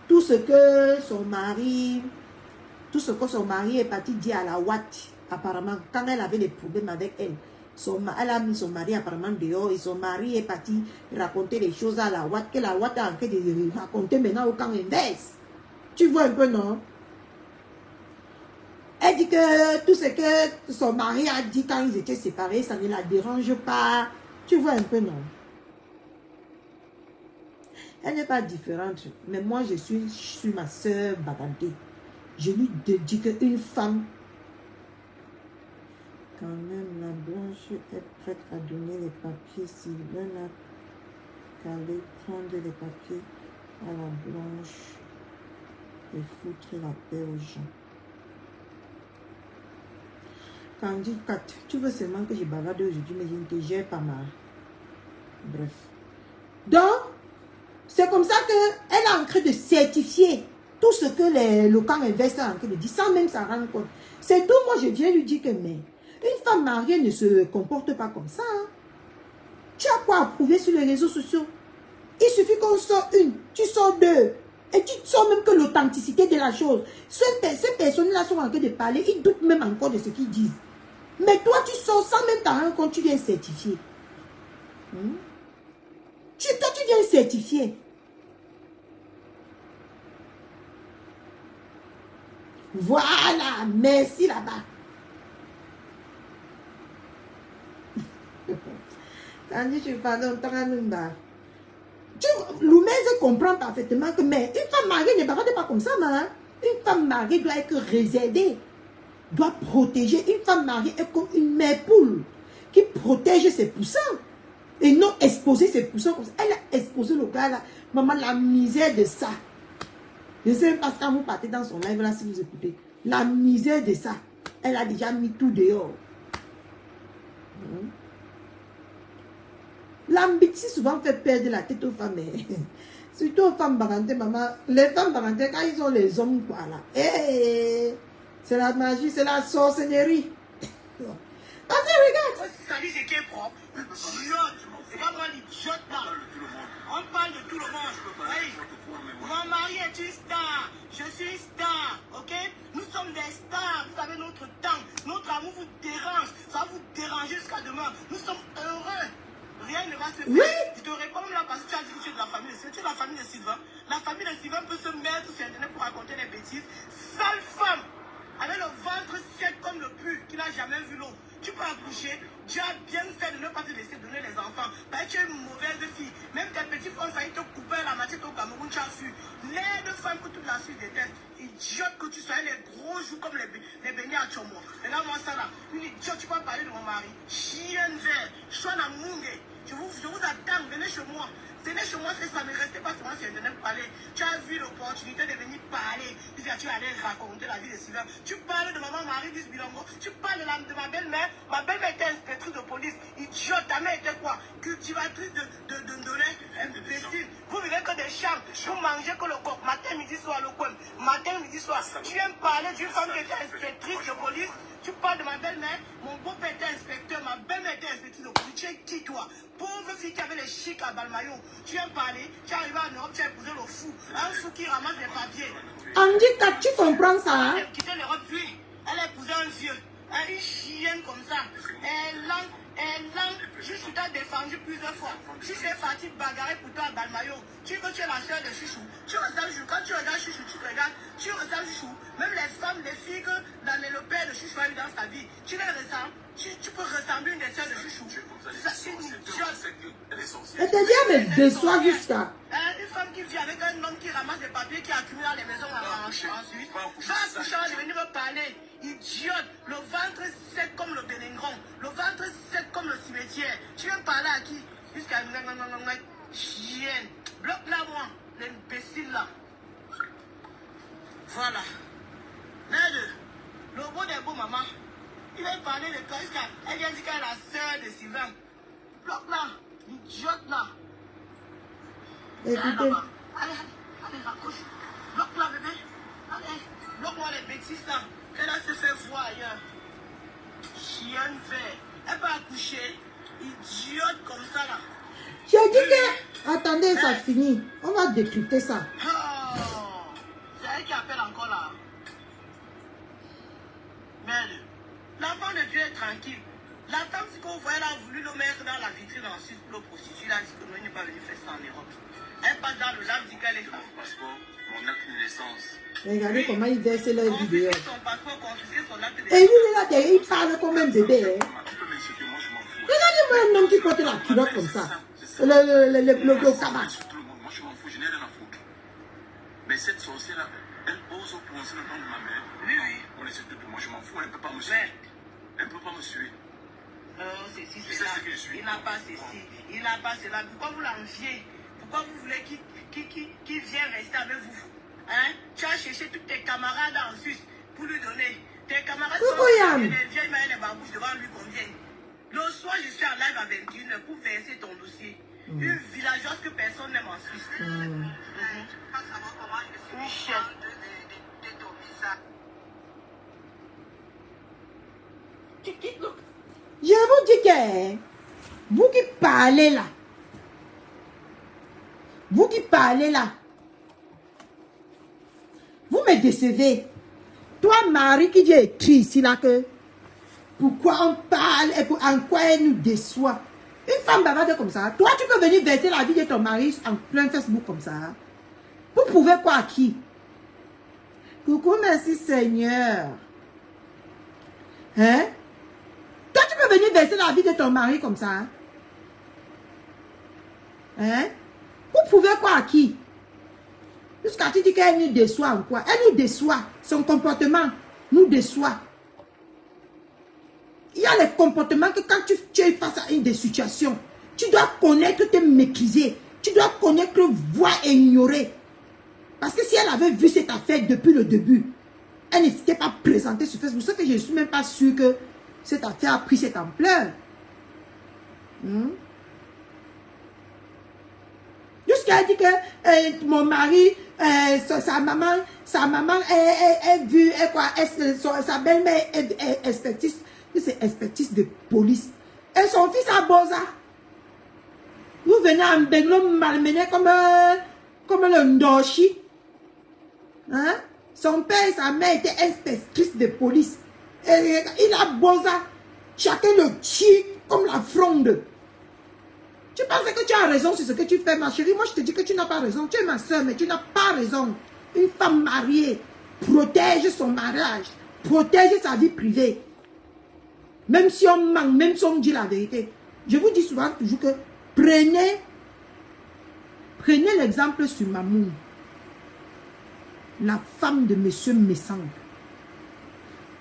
tout ce que son mari est parti dire à la Watt, apparemment, quand elle avait des problèmes avec elle, elle a mis son mari apparemment dehors et son mari est parti raconter les choses à la Watt, que la Watt a en train de raconter maintenant au camp inverse. Tu vois un peu, non? Elle dit que tout ce que son mari a dit quand ils étaient séparés, ça ne la dérange pas. Tu vois un peu, non? Elle n'est pas différente, mais moi je suis ma soeur Baganté. Je lui dis qu'une femme, quand même la blanche est prête à donner les papiers, Sylvain a qu'à prendre les papiers à la blanche et foutre la paix aux gens. Candy 4, tu veux seulement que je bavarde aujourd'hui, mais je ne te gère pas mal. Bref. Donc, c'est comme ça qu'elle est en train de certifier tout ce que le camp inverse est en train de dire, sans même s'en rendre compte. C'est tout, moi je viens lui dire que, mais une femme mariée ne se comporte pas comme ça. Hein. Tu as quoi à prouver sur les réseaux sociaux? Il suffit qu'on sort une, tu sors deux. Et tu sens même que l'authenticité de la chose. Ces personnes-là sont en train de parler, ils doutent même encore de ce qu'ils disent. Mais toi, tu sors sans même t'en rendre compte, tu viens certifier. Toi, tu viens certifier. Voilà, merci là-bas. Loumez comprend parfaitement que mais une femme mariée ne parle pas comme ça, man. Une femme mariée doit être réservée, doit protéger. Une femme mariée est comme une mère poule qui protège ses poussins et non exposer ses poussins comme ça. Elle a exposé le gars là, maman, la misère de ça. Je ne sais pas quand vous partez dans son live là si vous écoutez. La misère de ça. Elle a déjà mis tout dehors. L'ambition souvent fait perdre la tête aux femmes. Surtout aux femmes barantées, maman. Les femmes barantées, quand ils ont les hommes, quoi là. C'est la magie, c'est la sorcellerie. Parce que regarde. Ça dit ce qui est propre. Idiote. C'est pas moi l'idiote là. On parle de tout le monde. Oui. Mon mari est une star. Je suis star. Ok? Nous sommes des stars. Vous avez notre temps. Notre amour vous dérange. Ça va vous déranger jusqu'à demain. Nous sommes heureux. Rien ne va se faire. Oui. Je te réponds là parce que tu as dit que tu es de la famille. Tu es de la famille de Sylvain. La famille de Sylvain peut se mettre sur Internet pour raconter des bêtises. Sale femme. Avec le ventre sec comme le pu, qui n'a jamais vu l'eau. Tu peux accoucher. Dieu a bien fait de ne pas te laisser donner les enfants. Parce que tu es une mauvaise fille. Même tes petits frères ont failli te couper la machette au Cameroun, tu as fui. L'aide de femme que toute la suite déteste. Idiote que tu sois, les gros joues comme les beignets à Tchomo. Et là, moi, ça là, une idiote, tu peux parler de mon mari. Chien vert, Chouana Mungé. Je vous attends, venez chez moi. Venez chez moi, c'est ça, mais restez pas seulement sur Internet pour parler. Tu as vu l'opportunité de venir parler. Tu allais raconter la vie de Sylvain. Tu parles de maman Marie Bilongo. Tu parles de ma belle-mère. Ma belle-mère était inspectrice de police. Idiote, ta mère était quoi? Cultivatrice de données. Imbécile. Vous vivez que des chambres. Vous mangez que le coq. Matin, midi, soir, le coin. Matin, midi, soir. Tu viens parler d'une femme qui était inspectrice de police. Tu parles de ma belle-mère, mon beau-père était inspecteur, ma belle-mère était inspectrice de police. Tu es qui toi? Pauvre fille qui avait les chics à Balmaillot. Tu viens parler, tu es arrivé en Europe, tu as épousé le fou. Un fou qui ramasse les papiers. Andy, tu comprends ça? Elle a quitté l'Europe, puis elle a épousé un vieux. Une chienne comme ça. Elle Chouchou t'a défendu plusieurs fois. Chouchou est parti bagarrer pour toi à Balmaillot. Tu dis que tu es la soeur de Chouchou. Tu ressembles Chouchou. Quand tu regardes Chouchou, tu ressembles Chouchou. Même les femmes, les filles que le père de Chouchou a eu dans sa vie, tu les ressembles. Tu peux ressembler une des soeurs de Chouchou. C'est une idiote. Elle te dit, elle me déçoit jusqu'à. Une femme qui vit avec un homme qui ramasse des papiers, qui accumule dans les maisons ensuite. Va accoucher, elle est venue me parler. Idiote, le ventre sec comme le béningron, le ventre sec comme le cimetière. Tu viens parler à qui? Jusqu'à chienne. Bloque-la moi, l'imbécile là. Voilà. Merde, le beau des beaux mamans. Il va parler de toi jusqu'à. Elle vient dire qu'elle est la soeur de Sylvain. Bloque-la, idiote là. Écoutez. Allez, raccroche. Bloque-la bébé. Allez, bloque-moi les bêtises là. Elle a se fait voir ailleurs. Chienne vert. Elle va accoucher. Idiote comme ça là. J'ai dit que... Attendez, ça finit. On va décrypter ça. Oh, c'est elle qui appelle encore là. Merde. L'enfant de Dieu est tranquille. La femme, si vous voyez, elle a voulu le mettre dans la vitrine ensuite pour le prostituer. Elle a dit que non, il n'est pas venu faire ça en Europe. Elle passe dans le lave, dit qu'elle est femme. Mon acte de naissance. Regardez comment il verse leur vidéo. Confisquer son passeport, confisquer son acte de Et lui, là, il parle comme un bébé. Hein. Regardez-moi un homme qui porte la culotte comme ça. Le cabas. Moi, je m'en fous, je n'ai rien à foutre. Mais cette sorcière-là, elle ose prononcer le nom de ma mère. Oui. On est sur tout, moi, je m'en fous, elle ne peut pas me suivre. Elle ne peut pas me suivre. Ceci, c'est là. Il n'a pas ceci, il n'a pas cela. Pourquoi vous l'enviez? Pourquoi vous voulez qu'il vienne rester avec vous? Hein? Tu as cherché tous tes camarades en Suisse pour lui donner. Tes camarades sont les vieilles mailles et babouches devant lui combien? Le soir, je suis en live à 21h pour verser ton dossier. Une villageoise que personne n'aime en Suisse. Une chienne. Je vous dis que vous qui parlez là, vous me décevez. Toi, Marie, qui dit écrit ici là que pourquoi on parle et en quoi elle nous déçoit. Une femme bavarde comme ça, toi tu peux venir verser la vie de ton mari en plein Facebook comme ça. Vous pouvez quoi à qui? Coucou, merci Seigneur. Hein? Toi tu peux venir verser la vie de ton mari comme ça. Hein? Vous pouvez quoi à qui? Jusqu'à tu dis qu'elle nous déçoit en quoi? Elle nous déçoit. Son comportement nous déçoit. Il y a les comportements que quand tu es face à une des situations, tu dois connaître te maîtriser. Tu dois connaître voir et ignorer. Parce que si elle avait vu cette affaire depuis le début, elle ne s'était pas présentée sur Facebook. C'est que je ne suis même pas sûr que cette affaire a pris cette ampleur. Jusqu'à dire que mon mari, sa maman est vue, sa belle-mère est inspectrice. C'est inspectrice de police. Et son fils a Boza. Vous venez en Benglo malmener comme le Ndoshi. Hein? Son père et sa mère étaient inspectrices de police. Et il a Boza. Chacun le tue comme la fronde. Tu penses que tu as raison sur ce que tu fais, ma chérie? Moi, je te dis que tu n'as pas raison. Tu es ma soeur, mais tu n'as pas raison. Une femme mariée protège son mariage, protège sa vie privée. Même si on manque, même si on dit la vérité. Je vous dis souvent toujours que prenez l'exemple sur Mamoun, la femme de monsieur Messang.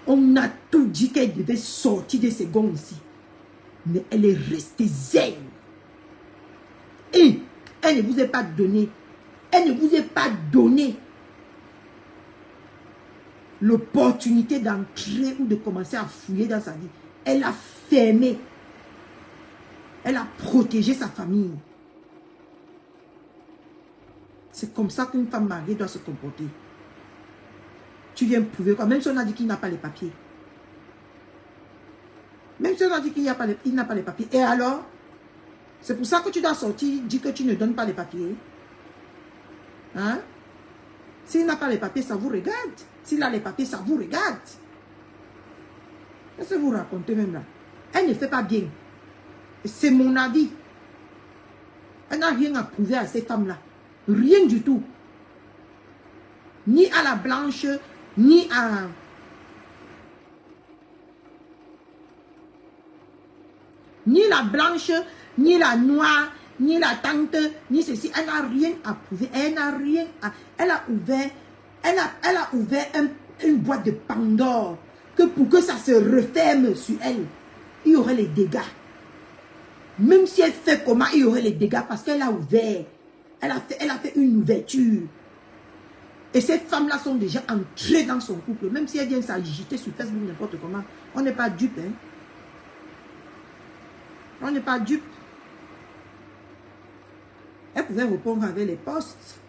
On a tout dit qu'elle devait sortir de ses gonds ici. Mais elle est restée zen. Et Elle ne vous est pas donnée. Elle ne vous est pas donné l'opportunité d'entrer ou de commencer à fouiller dans sa vie. Elle a fermé. Elle a protégé sa famille. C'est comme ça qu'une femme mariée doit se comporter. Tu viens prouver quoi? Même si on a dit qu'il n'a pas les papiers. Même si on a dit qu'il n'a pas les papiers. Et alors? C'est pour ça que tu dois sortir, dire que tu ne donnes pas les papiers. Hein? S'il n'a pas les papiers, ça vous regarde. S'il a les papiers, ça vous regarde. Qu'est-ce que vous racontez même là? Elle ne fait pas bien. C'est mon avis. Elle n'a rien à prouver à ces femmes-là. Rien du tout. Ni à la blanche, ni à... Ni la blanche, ni la noire, ni la tante, ni ceci. Elle n'a rien à prouver. Elle n'a rien à... Elle a ouvert une boîte de Pandore. Que pour que ça se referme sur elle, il y aurait les dégâts. Même si elle fait comment, il y aurait les dégâts parce qu'elle a ouvert. Elle a fait une ouverture. Et ces femmes-là sont déjà entrées dans son couple. Même si elles viennent s'agiter sur Facebook, n'importe comment. On n'est pas dupe, hein. On n'est pas dupe. Elle pouvait répondre avec les postes.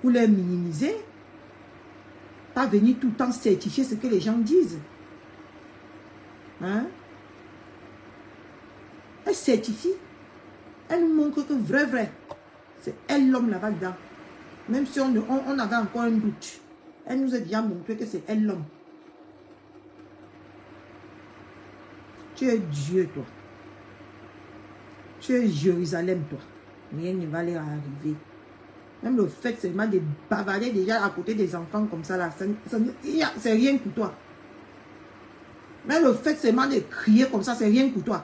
Pour les minimiser. Pas venir tout le temps certifier ce que les gens disent. Hein? Elle certifie. Elle nous montre que vrai. C'est elle l'homme là-bas dedans. Même si on avait encore un doute. Elle nous a déjà montré que c'est elle l'homme. Tu es Dieu, toi. Tu es Jérusalem, toi. Rien ne va leur arriver. Même le fait seulement de bavarder déjà à côté des enfants comme ça, là, c'est rien pour toi. Même le fait seulement de crier comme ça, c'est rien pour toi.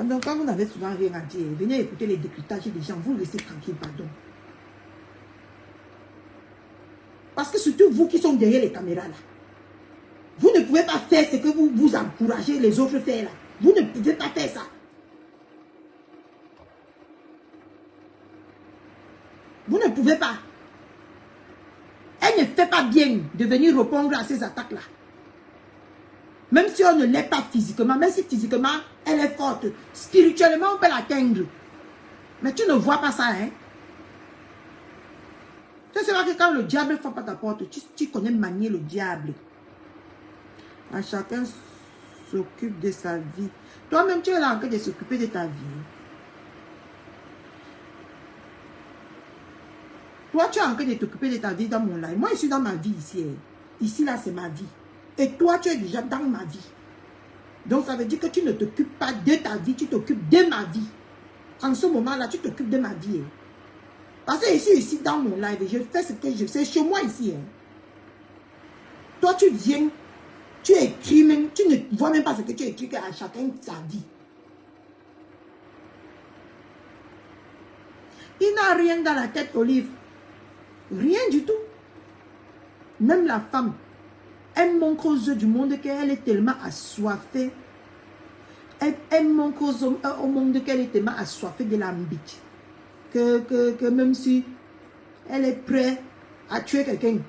Donc, quand vous n'avez souvent rien à dire, venez écouter les décryptages des gens, vous laissez tranquille, pardon. Parce que surtout vous qui sont derrière les caméras, là, vous ne pouvez pas faire ce que vous encouragez les autres à faire, là. Vous ne pouvez pas faire ça. Vous ne pouvez pas. Elle ne fait pas bien de venir répondre à ces attaques-là. Même si on ne l'est pas physiquement, même si physiquement, elle est forte. Spirituellement, on peut l'atteindre. Mais tu ne vois pas ça, hein. Tu sais que quand le diable frappe à ta porte, tu connais manier le diable. À chacun s'occupe de sa vie. Toi-même, tu es là en train de s'occuper de ta vie. Toi, tu es en train de t'occuper de ta vie dans mon live. Moi, je suis dans ma vie ici. Ici, là, c'est ma vie. Et toi, tu es déjà dans ma vie. Donc, ça veut dire que tu ne t'occupes pas de ta vie, tu t'occupes de ma vie. En ce moment-là, tu t'occupes de ma vie. Parce que ici, dans mon live, je fais ce que je sais chez moi ici. Toi, tu viens, tu écris même, tu ne vois même pas ce que tu écris, à chacun sa vie. Il n'a rien dans la tête, Olive. Rien du tout. Même la femme, elle montre aux yeux du monde qu'elle est tellement assoiffée. Elle montre au monde qu'elle est tellement assoiffée de l'ambition. Que même si elle est prête à tuer quelqu'un.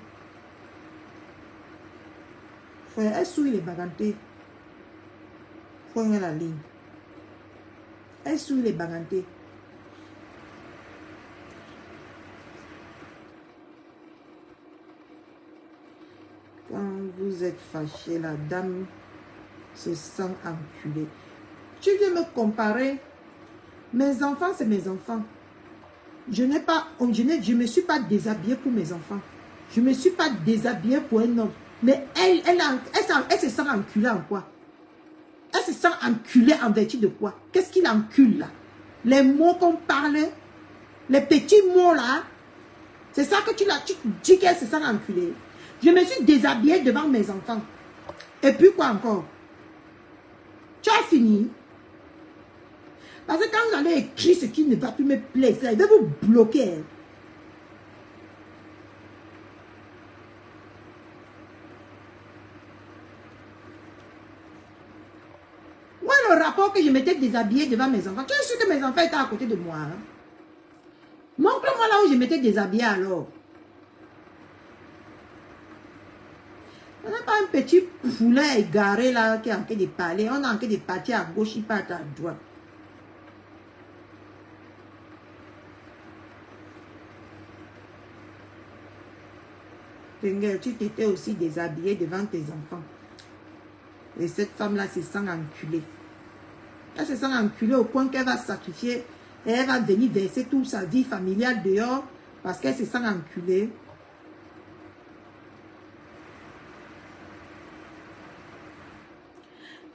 Frère, elle souille les bagantés. Prenez la ligne. Elle souille les bagantés. Quand vous êtes fâché, la dame se sent enculée. Tu viens me comparer. Mes enfants, c'est mes enfants. Je ne me suis pas déshabillée pour mes enfants. Je ne me suis pas déshabillée pour un homme. Mais elle se sent enculée en quoi? Elle se sent enculée en vertu de quoi? Qu'est-ce qu'il encule là? Les mots qu'on parle, les petits mots là, c'est ça que tu dis qu'elle se sent enculée. Je me suis déshabillée devant mes enfants. Et puis quoi encore? Tu as fini? Parce que quand vous allez écrire ce qui ne va plus me plaire, ça va vous bloquer. Moi, le rapport que je m'étais déshabillée devant mes enfants? Tu es sûr que mes enfants étaient à côté de moi? Hein? Montre-moi là où je m'étais déshabillée alors. On n'a pas un petit poulet égaré là qui est en train de parler. On est en train de partir à gauche, il part à droite. Tu t'étais aussi déshabillée devant tes enfants. Et cette femme-là se sent enculée. Elle se sent enculée au point qu'elle va sacrifier et elle va venir verser toute sa vie familiale dehors parce qu'elle se sent enculée.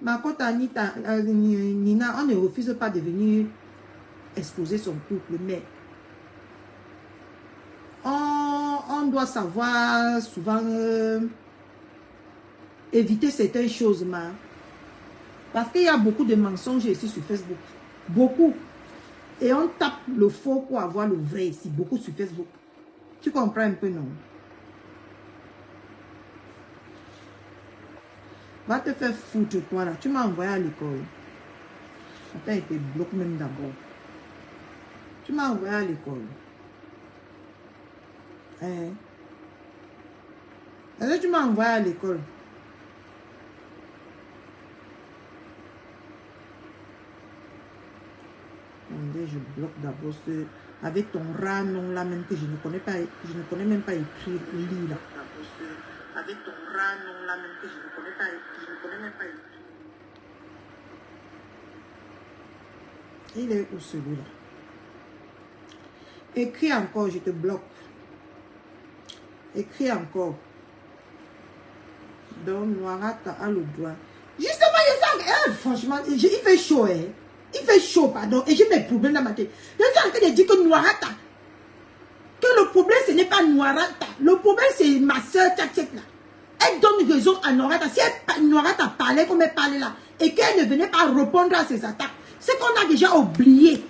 Ma côte Anita, Nina, on ne refuse pas de venir exposer son couple, mais on doit savoir souvent éviter certaines choses. Parce qu'il y a beaucoup de mensonges ici sur Facebook. Beaucoup. Et on tape le faux pour avoir le vrai ici. Beaucoup sur Facebook. Tu comprends un peu, non? Va te faire foutre, toi, là. Tu m'as envoyé à l'école. Attends, il te bloque même d'abord. Tu m'as envoyé à l'école. Hein? Est-ce que tu m'as envoyé à l'école? Attendez, je bloque d'abord ce... Avec ton rat non là même que je ne connais pas, je ne connais même pas écrire, lire là. Avec ton rat non là même que je ne connais pas, je ne connais même pas écrire. Il est où celui-là? Écris encore, je te bloque. Écris encore. Donc, Noirata a le droit. Justement, je sens, franchement, il fait chaud, hein. Il fait chaud, pardon, et j'ai mes problèmes dans ma tête. Je suis en train de dire que Noirata, que le problème, ce n'est pas Noirata. Le problème, c'est ma soeur Tchak là. Elle donne raison à Noirata. Si Noirata parlait comme elle parlait là, et qu'elle ne venait pas répondre à ses attaques, c'est qu'on a déjà oublié.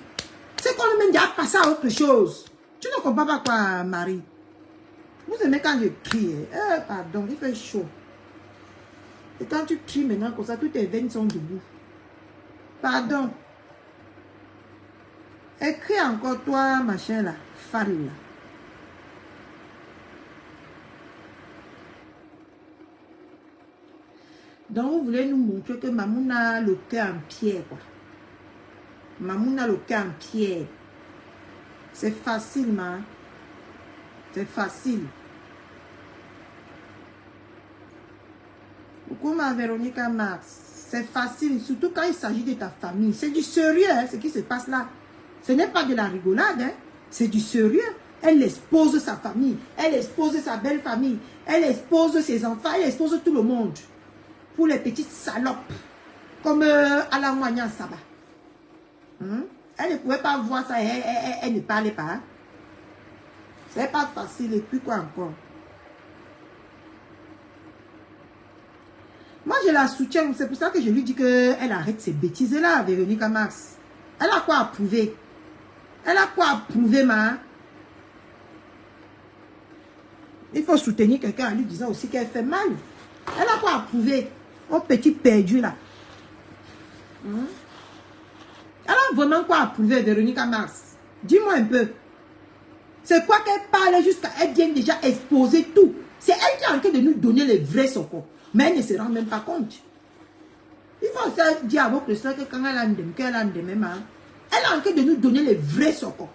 C'est qu'on a même déjà passé à autre chose. Tu ne comprends pas quoi, Marie? Vous aimez quand je crie. Pardon, il fait chaud. Et quand tu cries maintenant comme ça, toutes tes veines sont debout. Pardon. Écris encore toi, machin là. Fall là. Donc vous voulez nous montrer que Mamoun a le cœur en pierre, quoi. Mamoun a le cœur en pierre. C'est facile, man. C'est facile. Pourquoi ma Véronica Max? C'est facile, surtout quand il s'agit de ta famille. C'est du sérieux, hein, ce qui se passe là. Ce n'est pas de la rigolade, hein. C'est du sérieux. Elle expose sa famille, elle expose sa belle famille, elle expose ses enfants, elle expose tout le monde. Pour les petites salopes, comme Alain Moignan Saba. Elle ne pouvait pas voir ça, elle ne parlait pas. Hein. C'est pas facile, et puis quoi encore? Moi, je la soutiens, c'est pour ça que je lui dis qu'elle arrête ces bêtises-là, Véronica Max. Elle a quoi à prouver? Elle a quoi à prouver, ma? Il faut soutenir quelqu'un en lui disant aussi qu'elle fait mal. Elle a quoi à prouver? Au petit perdu, là. Elle a vraiment quoi à prouver, Véronica Max? Dis-moi un peu. C'est quoi qu'elle parle jusqu'à elle vient déjà exposer tout. C'est elle qui est en train de nous donner les vrais secours. Mais elle ne se rend même pas compte. Il faut aussi dire à votre soeur que quand elle a un dème, qu'elle a un dème, elle est en train de nous donner les vrais secours.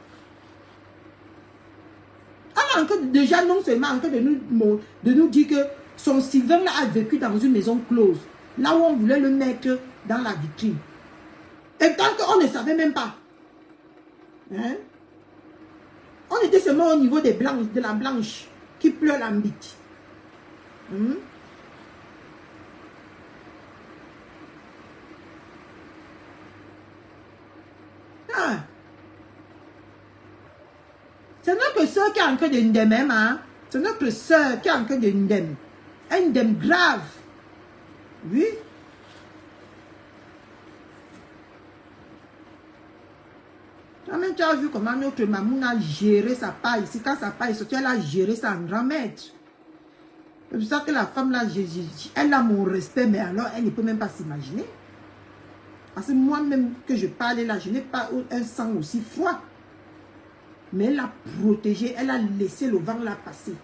Elle est en train de, déjà non seulement en train de nous dire que son Sylvain là a vécu dans une maison close. Là où on voulait le mettre dans la vitrine. Et tant qu'on ne savait même pas. Hein? On était seulement au niveau des blanches, de la blanche qui pleure la bite. C'est notre soeur qui est en train de ndem, hein? C'est notre soeur qui est en train de ndem. Un ndem grave. Oui. Toi-même, tu as vu comment notre Mamoun a géré sa part ici. Quand sa part est sortie, elle a géré ça en grand maître. C'est pour ça que la femme là, elle a mon respect, mais alors elle ne peut même pas s'imaginer. Parce que moi-même que je parlais là, je n'ai pas un sang aussi froid. Mais elle a protégé, elle a laissé le vent la passer.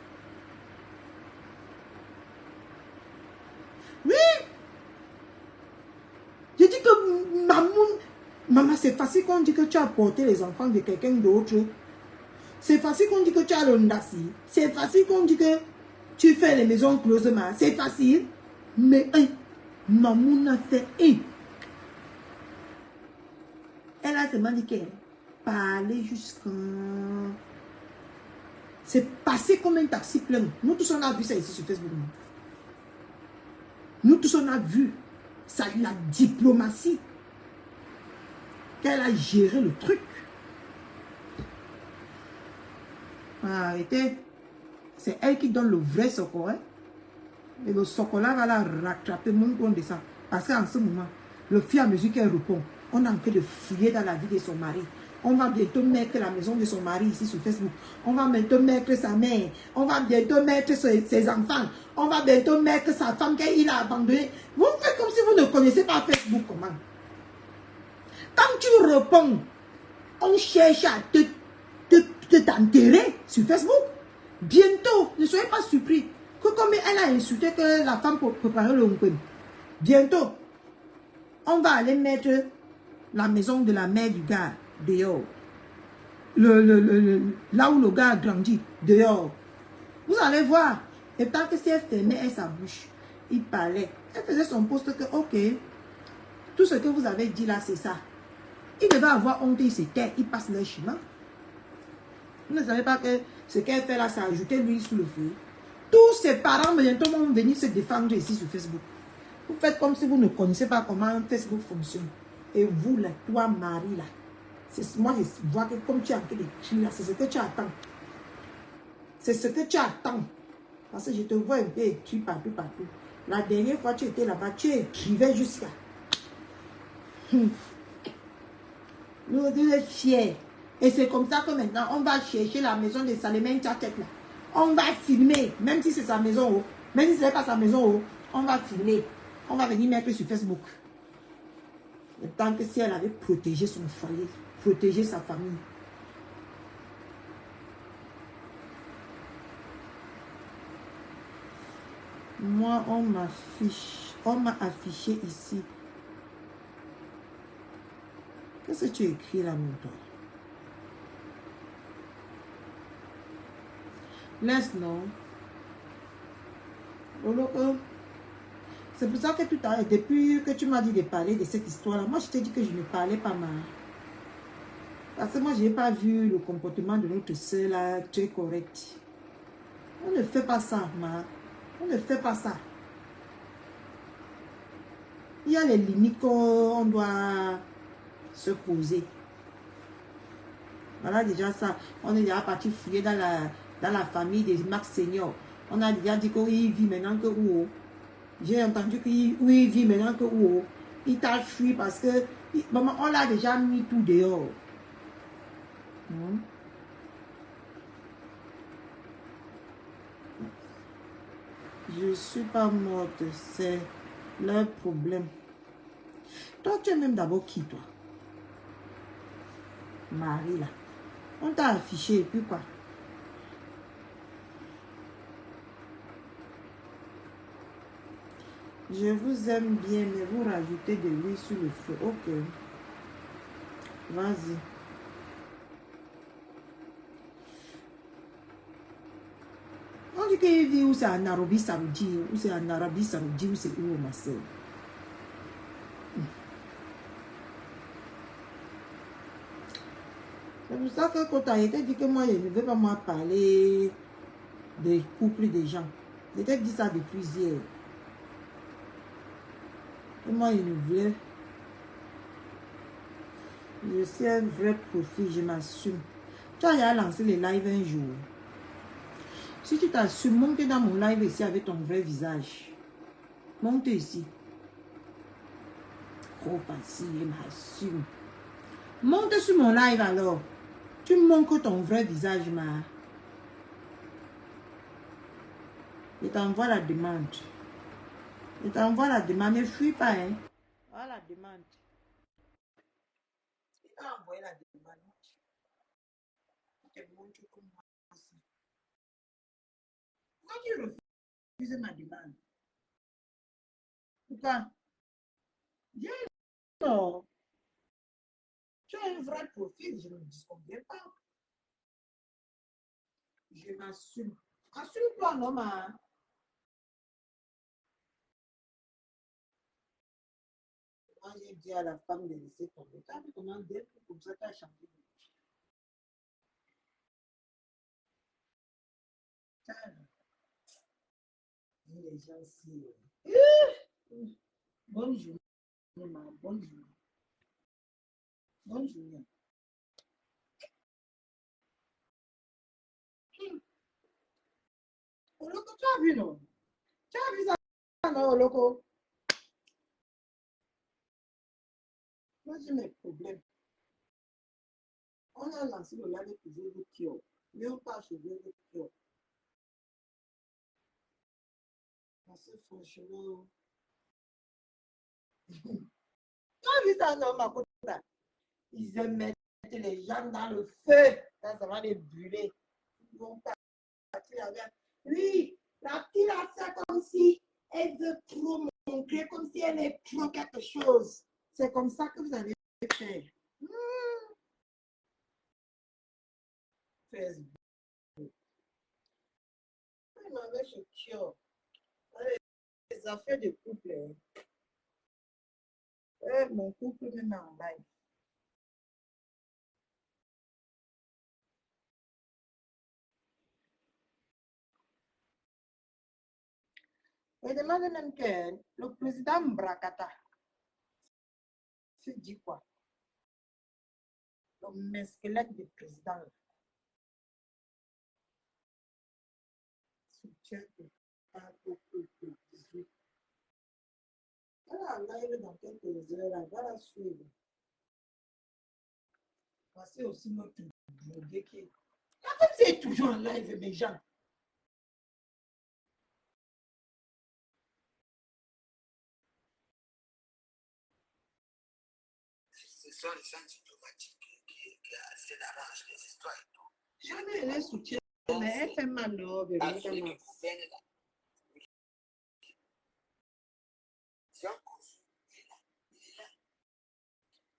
Oui. Je dis que maman, c'est facile qu'on dit que tu as porté les enfants de quelqu'un d'autre. C'est facile qu'on dit que tu as le ndassi. C'est facile qu'on dit que tu fais les maisons closes. C'est facile. Mais maman a fait elle a seulement dit qu'elle parlait jusqu'à... C'est passé comme un taxi plein. Nous tous on a vu ça ici sur Facebook. Nous tous on a vu ça, la diplomatie. Qu'elle a géré le truc. Arrêtez. C'est elle qui donne le vrai secours. Hein? Et le secours là va la rattraper mon compte de ça. Parce qu'en ce moment, le fur et à mesure qu'elle répond, on a en train de fouiller dans la vie de son mari. On va bientôt mettre la maison de son mari ici sur Facebook. On va bientôt mettre sa mère. On va bientôt mettre ses enfants. On va bientôt mettre sa femme qu'il a abandonnée. Vous faites comme si vous ne connaissez pas Facebook. Comment? Quand tu réponds, on cherche à t'enterrer sur Facebook. Bientôt, ne soyez pas surpris que comme elle a insulté que la femme pour préparer le Nkwem, bientôt, on va aller mettre la maison de la mère du gars dehors. Là où le gars a grandi, dehors. Vous allez voir. Et tant que si elle fermait sa bouche, il parlait. Elle faisait son poste que, ok, tout ce que vous avez dit là, c'est ça. Il devait avoir honte, il se tait, il passe leur chemin. Vous ne savez pas que ce qu'elle fait là, ça a ajouté l'huile sous le feu. Tous ses parents bientôt vont venir se défendre ici sur Facebook. Vous faites comme si vous ne connaissez pas comment Facebook fonctionne. Et vous, là, toi, Marie, là, moi, je vois que comme tu as en train d'écrire là, c'est ce que tu attends. C'est ce que tu attends. Parce que je te vois un peu écrit partout, partout. La dernière fois que tu étais là-bas, tu écrivais jusqu'à... Nous, on est fiers. Et c'est comme ça que maintenant, on va chercher la maison de Salémène Tchatek là. On va filmer, même si c'est sa maison, même si ce n'est pas sa maison, on va filmer. On va venir mettre sur Facebook. Tant que si elle avait protégé son foyer, protégé sa famille. Moi, on m'a affiché ici. Qu'est-ce que tu écris là, mon toi? Laisse, non. C'est pour ça que tout à l'heure, depuis que tu m'as dit de parler de cette histoire-là, moi, je t'ai dit que je ne parlais pas mal. Parce que moi, je n'ai pas vu le comportement de notre soeur là, très correct. On ne fait pas ça, ma. On ne fait pas ça. Il y a les limites qu'on doit se poser. Voilà déjà ça. On est déjà parti fouiller dans la famille des Max Senior. On a déjà dit qu'il vit maintenant que où. J'ai entendu qu'il vit maintenant que où. Il t'a fui parce que maman, on l'a déjà mis tout dehors. Je ne suis pas morte, c'est leur problème. Toi, tu es même d'abord qui, toi? Marie, là. On t'a affiché, et puis quoi? Je vous aime bien, mais vous rajoutez de l'huile sur le feu. Ok. Vas-y. On dit qu'il vit où c'est en Arabie Saoudite, ou c'est en Arabie Saoudite, ou c'est où, ma soeur? C'est pour ça que quand tu as été dit que moi, je ne veux pas moi parler des couples des gens. Je t'ai dit ça depuis hier. Et moi, je ne voulais. Je suis un vrai profil, je m'assume. Tu as lancé les lives un jour. Si tu t'assumes, monte dans mon live ici avec ton vrai visage. Monte ici. Trop facile, je m'assume. Monte sur mon live alors. Tu montres ton vrai visage, ma. Je t'envoie la demande. Je t'envoie la demande. Ne fuis pas, hein. Voilà la demande. valide. Je te montre comment c'est. Pourquoi tu refuses ma demande? Pourquoi? Viens, non. Tu as un vrai profil, je ne me disconviens pas. Je m'assume. Assume-toi, non, ma. Moi, j'ai dit à la femme de laisser tomber. Tu as vu comment d'être comme ça, tu as changé. Les gens si. Bonne journée, ma. Bonne journée. Bonne journée. Oloko, tu as vu, non? Tu as vu ça, non, Oloko? Moi, j'ai mes problèmes. On a lancé le live pour Vélo Kyo. Mais on passe sur Vélo Kyo. Parce que franchement. Tu as vu ça, non, ma côté? Ils aiment mettre les gens dans le feu. Ça va les brûler. Ils vont partir avec. Oui, la petite a fait comme si elle veut trop montrer, comme si elle est trop quelque chose. C'est comme ça que vous allez faire. Facebook. Il m'avait choqué. Les affaires de couple. Mon couple même en live. Je demande même que le président Mbrakata se dit quoi? Le squelette du président. Soutien de au peuple 18. Elle a en live dans quelques heures, elle va la suivre. Voici aussi notre blogué qui. La femme, c'est toujours en live, mes gens. Ce sont les gens diplomatiques qui arrangent les histoires et tout. Jamais elle est soutien, mais elle fait mal, non, Véronique.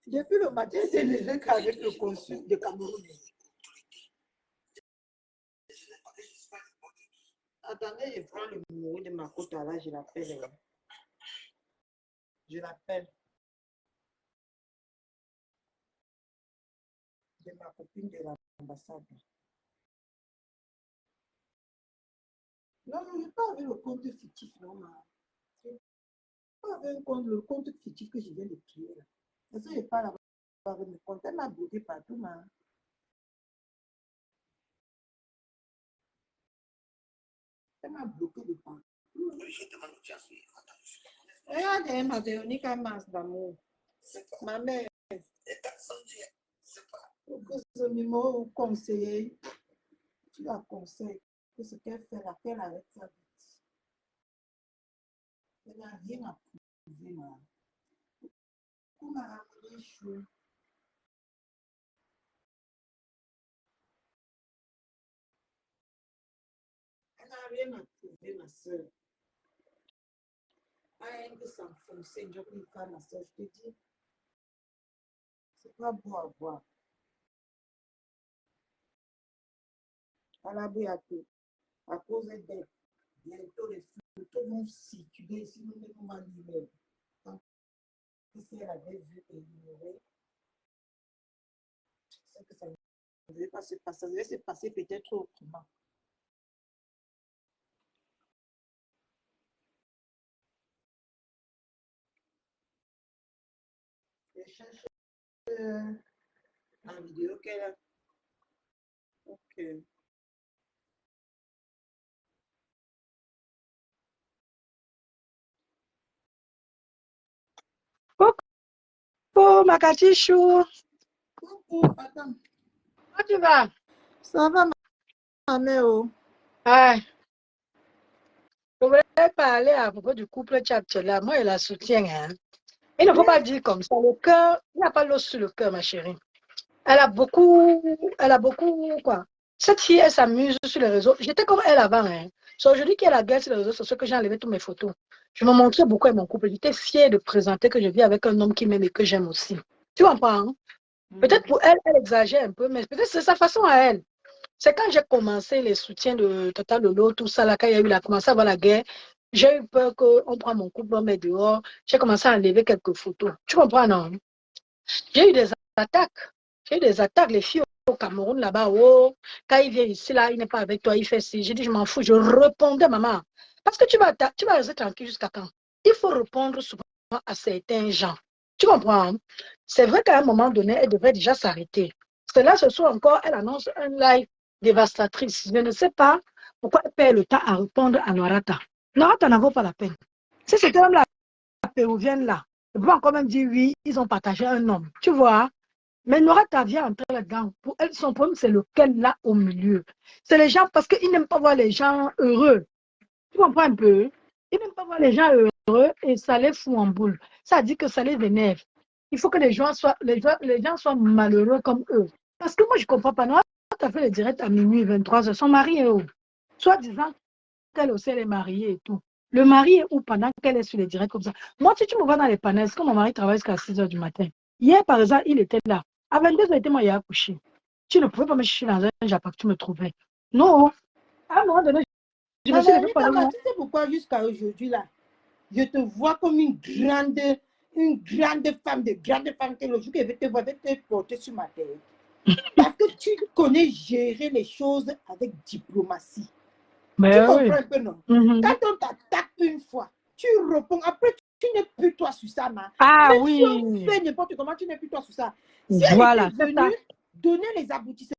Depuis le matin, c'est levé avec le consul de Cameroun. Attendez, je prends le numéro de ma côte là, je l'appelle. Je l'appelle. De ma copine de l'ambassade. Non, non, je n'ai pas avec le compte fictif, non, ma. Je n'ai pas avec le compte fictif que je viens de créer. Là. Parce que je parle avec mes comptes. Elle m'a bloqué partout, ma. Elle m'a bloqué de partout. Je demande au Dieu, Regardez ma Véronique a masse d'amour. Ma mère. c'est pas. Pour que ce numéro conseiller, tu la conseilles. Que ce qu'elle fait là, qu'elle arrête sa vie. Elle n'a rien à prouver, ma. Pour m'a ramené chou. Elle n'a rien à prouver, ma soeur. Elle aime s'enfoncer, je peux faire ma soeur, je te dis. C'est pas beau à voir. Elle a bu à tout. À cause d'elle, bientôt les photos vont circuler, sinon on va libérer. Donc, si elle avait vu et ignoré, c'est que ça ne devait pas se passer. Ça devait se passer peut-être autrement. Je cherche la vidéo qu'elle a. Ok. Coucou, Makatichou. Coucou, attends. Comment tu vas? Ça va, ma mère? Ouais. Je voulais parler à propos du couple Tchatchela. Moi, je la soutiens. Hein. Il ne faut pas dire comme ça. Le cœur, il n'y a pas l'eau sur le cœur, ma chérie. Elle a beaucoup, quoi. Cette fille, elle s'amuse sur les réseaux. J'étais comme elle avant, hein. C'est aujourd'hui qu'elle a gueule sur les réseaux sociaux que j'ai enlevé toutes mes photos. Je me montrais beaucoup à mon couple. J'étais fière de présenter que je vis avec un homme qui m'aime et que j'aime aussi. Tu comprends, hein? Peut-être pour elle, elle exagère un peu, mais peut-être c'est sa façon à elle. C'est quand j'ai commencé les soutiens de Tata Lolo, tout ça, là, quand il y a eu la commencé à avoir la guerre, j'ai eu peur qu'on prenne mon couple, on met dehors. J'ai commencé à enlever quelques photos. Tu comprends, non? J'ai eu des attaques. J'ai eu des attaques. Les filles au Cameroun, là-bas, oh, quand il vient ici, là, il n'est pas avec toi, il fait ci. J'ai dit, je m'en fous. Je répondais, maman. Parce que tu vas rester tranquille jusqu'à quand? Il faut répondre souvent à certains gens. Tu comprends? C'est vrai qu'à un moment donné, elle devrait déjà s'arrêter. C'est là, ce soir encore, elle annonce un live dévastatrice. Je ne sais pas pourquoi elle perd le temps à répondre à Noirata. Noirata n'en vaut pas la peine. Si c'était même la péruvienne là, elle peut encore même dire oui, ils ont partagé un homme. Tu vois? Mais Noirata vient entrer là-dedans. Pour elle, son problème, c'est lequel là au milieu. C'est les gens, parce qu'ils n'aiment pas voir les gens heureux. Tu comprends un peu? Ils n'aiment pas voir les gens heureux et ça les fout en boule. Ça dit que ça les énerve. Il faut que les gens soient malheureux comme eux. Parce que moi, je ne comprends pas. Noirata a fait le direct à minuit 23h. Son mari est où? Soit disant qu'elle aussi elle est mariée et tout. Le mari est où pendant qu'elle est sur les directs comme ça? Moi, si tu me vois dans les panels, est-ce que mon mari travaille jusqu'à 6h du matin? Hier, par exemple, il était là. À 22h, il était moi, il a couché. Tu ne pouvais pas me chercher dans un Japon que tu me trouvais. Non. À un moment donné, je me suis Maman, levée pour aller voir. tu sais pourquoi jusqu'à aujourd'hui, là, je te vois comme une grande femme, que le jour que je vais te voir, je vais te porter sur ma tête. Parce que tu connais gérer les choses avec diplomatie. Mais Tu oui. comprends un peu, non? Quand on t'attaque une fois, tu réponds. Après, tu n'es plus toi sur ça, man. Ah Même oui. si on fait n'importe comment, tu n'es plus toi sur ça. Si Voilà, elle était venue donner les aboutissements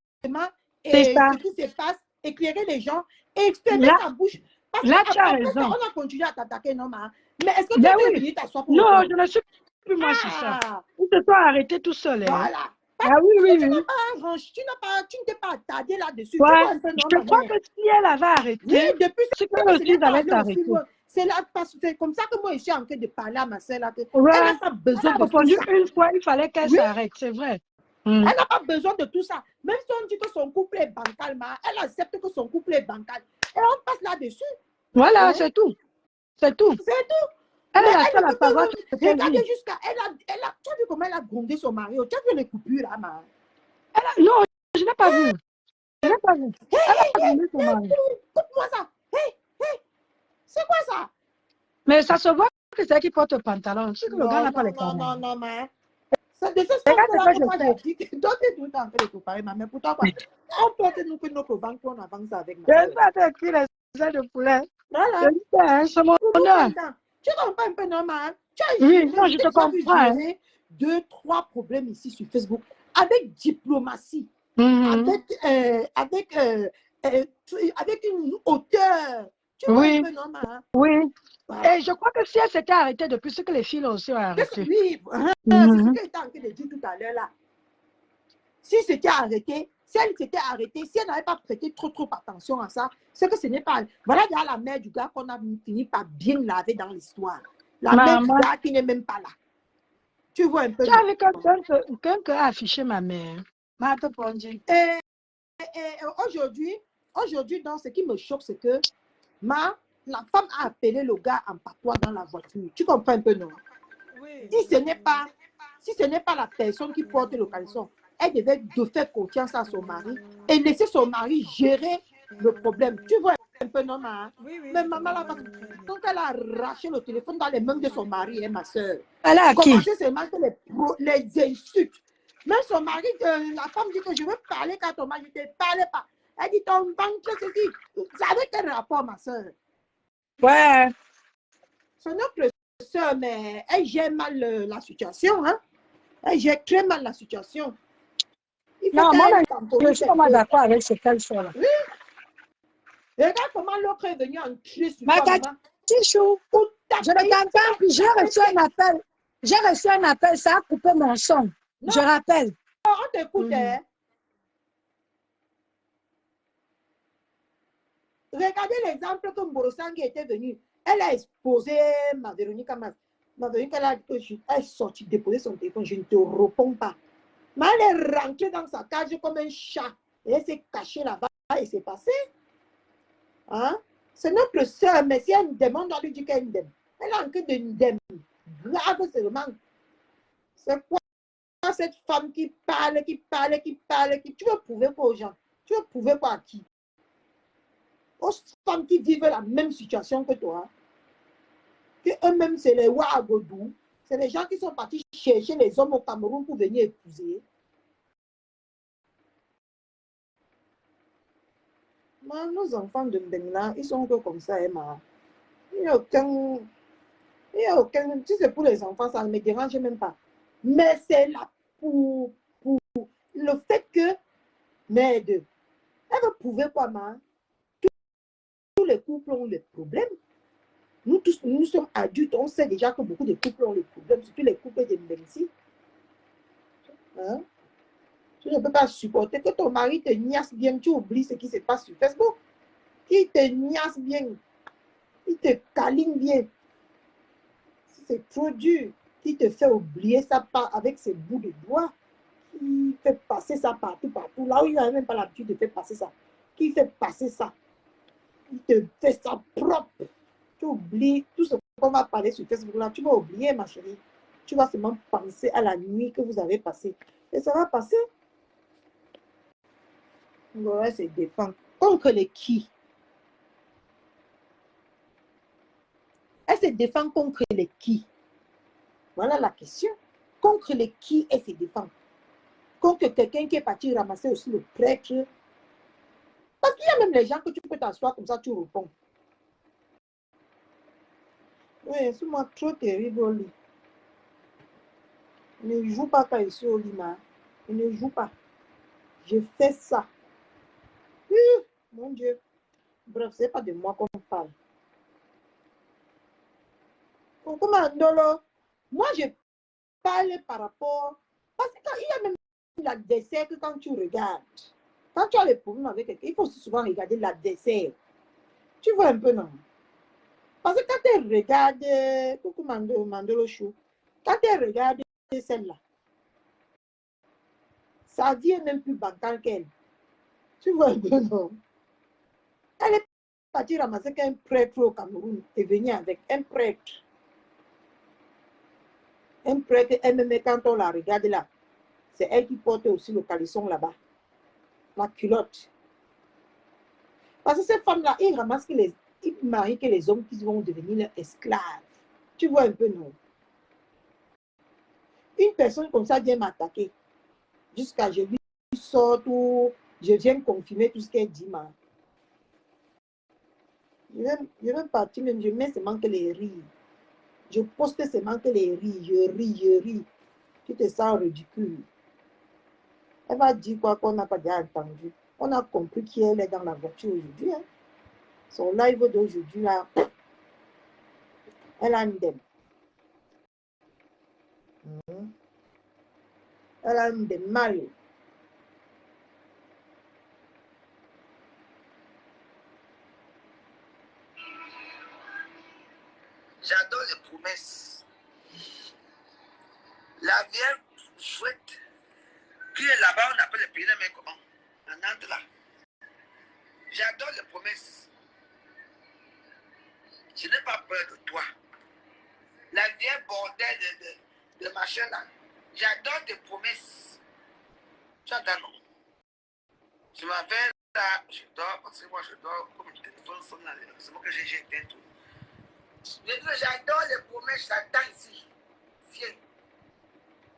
c'est et ça. ce qui se passe, éclairer les gens et fermer Là, sa bouche. Parce là, tu as qu'après ça, raison. on a continué à t'attaquer, non, man? Mais est-ce que tu Ben es oui. venu t'asseoir pour Non, répondre? je ne suis plus moi sur ça. Ah, Il se soit arrêté tout seul. Hein. voilà. Ah oui, oui, Tu oui. n'as pas arrangé, tu ne t'es pas attardé là-dessus. Tu Ouais. vois un peu, non, Je ma crois mère? que si elle avait Oui, arrêté, depuis c'est ça, qu'elle ce aussi n'est pas allait allé aussi s'arrêter. loin. C'est là, parce que c'est comme ça que moi, je suis en train de parler à ma soeur là. Ouais. Elle n'a pas Elle besoin a de tout répondu ça. une fois, il fallait qu'elle Oui, s'arrête, c'est vrai. elle n'a pas besoin de tout ça. Même si on dit que son couple est bancal, elle accepte que son couple est bancal. Et on passe là-dessus. Voilà, Hein? c'est tout. C'est tout. C'est tout. Elle Mais est la elle seule ne à veut savoir que... ce qu'elle Regardez dit. jusqu'à... tu as vu comment elle a grondé son mari? Tu as vu les coupures là, man? Non, je n'ai pas vu. Je n'ai pas vu. Elle a grondé son mari. Écoute-moi ça. Hey, c'est quoi ça? Mais ça se voit que c'est elle qui porte le pantalon. C'est que le gars Non, n'a pas non, les non, canons. non, non, mais... C'est de ce Regarde ce sens-là que que moi je j'ai fais. dit que toi tu es tout le temps en train de comparer, mais pourtant quoi? On porte nous que notre ventre, on avance avec ma Je soeur. vais avec les ailes de poulet. Je Voilà. dis, hein, c'est mon Pour honneur. maintenant. Tu comprends un peu normal. Tu as Oui, géré, non, je je te t'ai déjà vu comprends. Hein. gérer 2-3 problèmes ici sur Facebook avec diplomatie, avec une hauteur. Tu vois un Oui, peu normal. oui. Voilà. Et je crois que si elle s'était arrêtée depuis ce que les filles aussi ont arrêté. Oui, c'est ce que j'étais en train de dire tout à l'heure là. Si c'était arrêté, si elle s'était arrêtée, si elle n'avait pas prêté trop attention à ça, c'est que ce n'est pas... Voilà déjà la mère du gars qu'on a fini par bien laver dans l'histoire. La mère du Maman, gars qui n'est même pas là. Tu vois un peu. tu as vu quelqu'un qui a affiché ma mère. Et aujourd'hui, donc, ce qui me choque, c'est que la femme a appelé le gars en patois dans la voiture. Tu comprends un peu, non? Oui. Si ce n'est pas la personne qui porte le caleçon, elle devait de faire confiance à son mari et laisser son mari gérer le problème. Tu vois un peu, non, ma? Oui, oui. Mais maman, là, quand elle a arraché le téléphone dans les mains de son mari, ma soeur, Elle a qui? commencé seulement que les insultes. Même son mari, la femme dit que je veux parler quand ton mari ne te parle pas. Elle dit ton ventre, ceci. Ça avait quel rapport, ma soeur? Ouais. C'est notre soeur, mais elle gère mal la situation. Hein? Elle gère très mal la situation. Il faut Non, moi, qu'elle je temporise suis un vraiment peu. d'accord avec ce qu'elle fait là. Oui. Regarde comment l'autre est venu en crise sur Ma toi, maman. Tichou, Pour je ne taper, t'entends plus. J'ai reçu un appel. J'ai reçu un appel, ça a coupé mon son. Non. Je rappelle. On t'écoute. Hein? Regardez l'exemple que Mborosangi était venu. Elle a exposé ma Véronique. Ma Véronique, elle est sortie déposer son téléphone. Je ne te réponds pas. Mais elle est rentrée dans sa cage comme un chat. Et elle s'est cachée là-bas et c'est passé. Hein? C'est notre soeur, mais si elle demande, on doit lui dire qu'elle aime. Elle a encore de ndem. Grave seulement. C'est quoi cette femme qui parle, qui... Tu veux prouver quoi aux gens? Tu veux prouver quoi à qui? Aux femmes qui vivent la même situation que toi. Que eux-mêmes, c'est les Ouagadougou. C'est les gens qui sont partis chercher les hommes au Cameroun pour venir épouser. Moi, nos enfants de Mbengla, ils sont que comme ça, Emma. Il n'y a aucun... Si c'est pour les enfants, ça ne me dérange même pas. Mais c'est là pour le fait que, merde, elle veut prouver quoi, ma? Tous les couples ont des problèmes. Nous tous, nous sommes adultes, on sait déjà que beaucoup de couples ont des problèmes, surtout les couples de Mbengsi. Hein? Tu ne peux pas supporter que ton mari te niasse bien, tu oublies ce qui se passe sur Facebook. Il te niasse bien, il te câline bien. C'est trop dur, qui te fait oublier ça avec ses bouts de doigts, qui fait passer ça partout, là où il n'a même pas l'habitude de faire passer ça, qui fait passer ça, il te fait ça propre. Tu oublies tout ce qu'on va parler sur Facebook là, tu vas oublier ma chérie, tu vas seulement penser à la nuit que vous avez passée, et ça va passer. Voilà, c'est défendre. Contre les qui? Elle se défend contre les qui? Voilà la question. Contre les qui elle se défend? Contre quelqu'un qui est parti ramasser aussi le prêtre. Parce qu'il y a même les gens que tu peux t'asseoir comme ça, tu réponds. Oui, c'est moi trop terrible au lit. Ne joue pas quand je suis au lit, ma. Ne joue pas. Je fais ça. Mon Dieu. Bref, c'est pas de moi qu'on parle. Moi, je parle par rapport... Parce qu'il y a même la dessert que quand tu regardes. Quand tu as les problèmes avec quelqu'un, il faut aussi souvent regarder la dessert. Tu vois un peu, non? Parce que quand tu regardes... Coucou Mandolo Chou. Quand tu regardes celle-là, sa vie est même plus bancale qu'elle. Tu vois un peu, non? Elle est partie ramasser qu'un prêtre au Cameroun et venir avec un prêtre. Un prêtre, elle-même, quand on la regarde là, c'est elle qui porte aussi le caleçon là-bas. La culotte. Parce que ces femmes-là, ils ramassent que ils marient que les hommes qui vont devenir leurs esclaves. Tu vois un peu, non? Une personne comme ça vient m'attaquer. Jusqu'à je lui sors tout, je viens confirmer tout ce qu'elle dit, ma. Je vais partir, même je mets seulement que les rires. Je poste seulement que les rires. Je ris. Tu te sens ridicule. Elle va dire quoi qu'on n'a pas déjà entendu. On a compris qui elle est dans la voiture aujourd'hui. Hein. Son live d'aujourd'hui, là, elle a une dème. Elle a une dème mal. J'adore les promesses. La vieille chouette qui est là-bas, on appelle le pays, mais comment? En Andra. J'adore les promesses. Je n'ai pas peur de toi. La vieille bordel de machin là. J'adore tes promesses. Tu adores, non? Je m'appelle là, je dors, parce que moi je dors, comme le téléphone sonne là, c'est moi que j'ai éteint tout. J'adore les promesses, j'attends ici. Viens.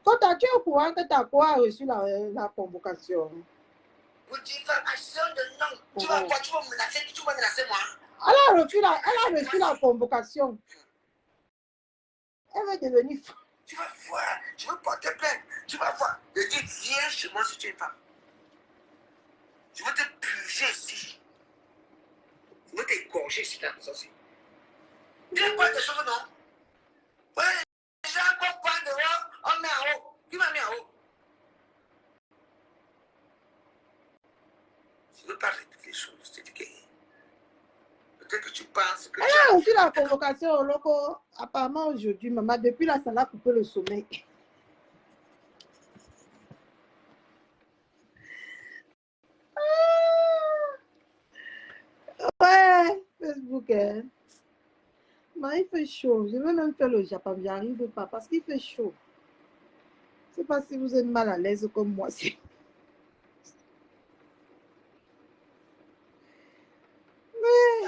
Quand tu es au courant que ta quoi a reçu la convocation? Pour diffamation de nom. Tu vas quoi? Tu vas menacer moi? Elle a reçu la convocation. Elle va devenir femme. Tu vas voir, tu veux porter plainte. Tu vas voir. Je dis, viens chez moi si tu es une femme. Je veux te purger ici. Je veux t'égorger ici dans la maison. Tu veux pas des choses, non? Ouais, les gens qu'on parle dehors, on met en haut. Qui m'a mis en haut? Je ne veux pas répéter les choses. C'est du gay. Peut-être que tu penses que... Elle a reçu la convocation au loco. Apparemment aujourd'hui, maman, depuis là, ça l'a coupé le sommeil. que... Mais il fait chaud. Je veux même faire le Japon. J'arrive pas parce qu'il fait chaud. Je ne sais pas si vous êtes mal à l'aise comme moi. Ça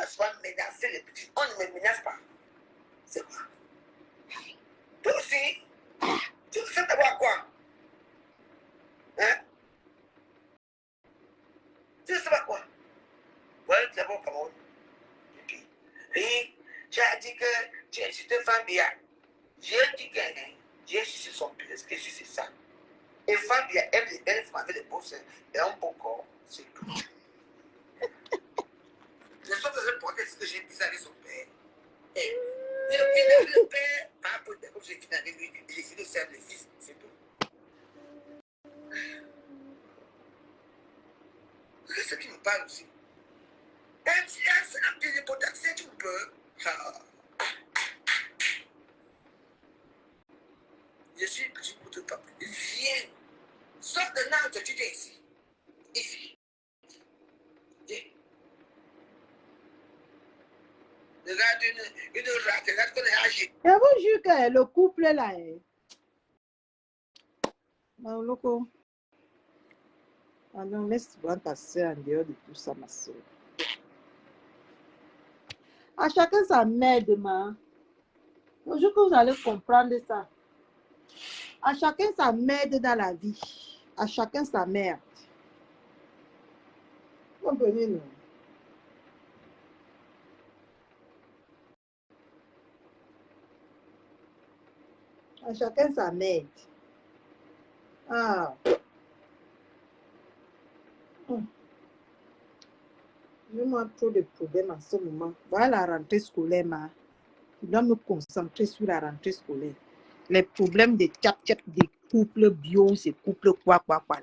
soit menacer les petits. On ne me menace pas. C'est quoi? Toi aussi, tu sais d'abord quoi? Hein? Tu sais pas quoi? Ouais, tu es bon Cameroun. Et puis, oui, tu as dit que tu as insulté Fambia. J'ai dit que j'ai insulté son père. Est-ce que c'est ça? Et Fambia, elle est belle femme avec des beaux seins et un beau corps. C'est tout. Je suis en train de porter ce que j'ai dit avec son père. Et le père, par rapport à ce que j'ai fini avec lui, j'ai fini de faire le fils, c'est tout. C'est ce qui me parle aussi. C'est un petit potentiel, tu peux. Je suis petit coup de papa. Viens. Sors de Nantes, tu viens ici. Ici. Viens. Regarde une rate, regarde qu'on est âgé. Et vous jure que le couple là est... Non, loco. Ah non, laisse-moi passer en dehors de tout ça, ma soeur. À chacun sa merde, ma. Le jour que vous allez comprendre ça. À chacun sa merde dans la vie. À chacun sa merde. Comprenez-nous. À chacun sa merde. Ah. J'ai moi trop de problèmes en ce moment. Voilà la rentrée scolaire, ma. Je dois me concentrer sur la rentrée scolaire. Les problèmes de tchap-tchap, des couples bio, ces couples quoi là.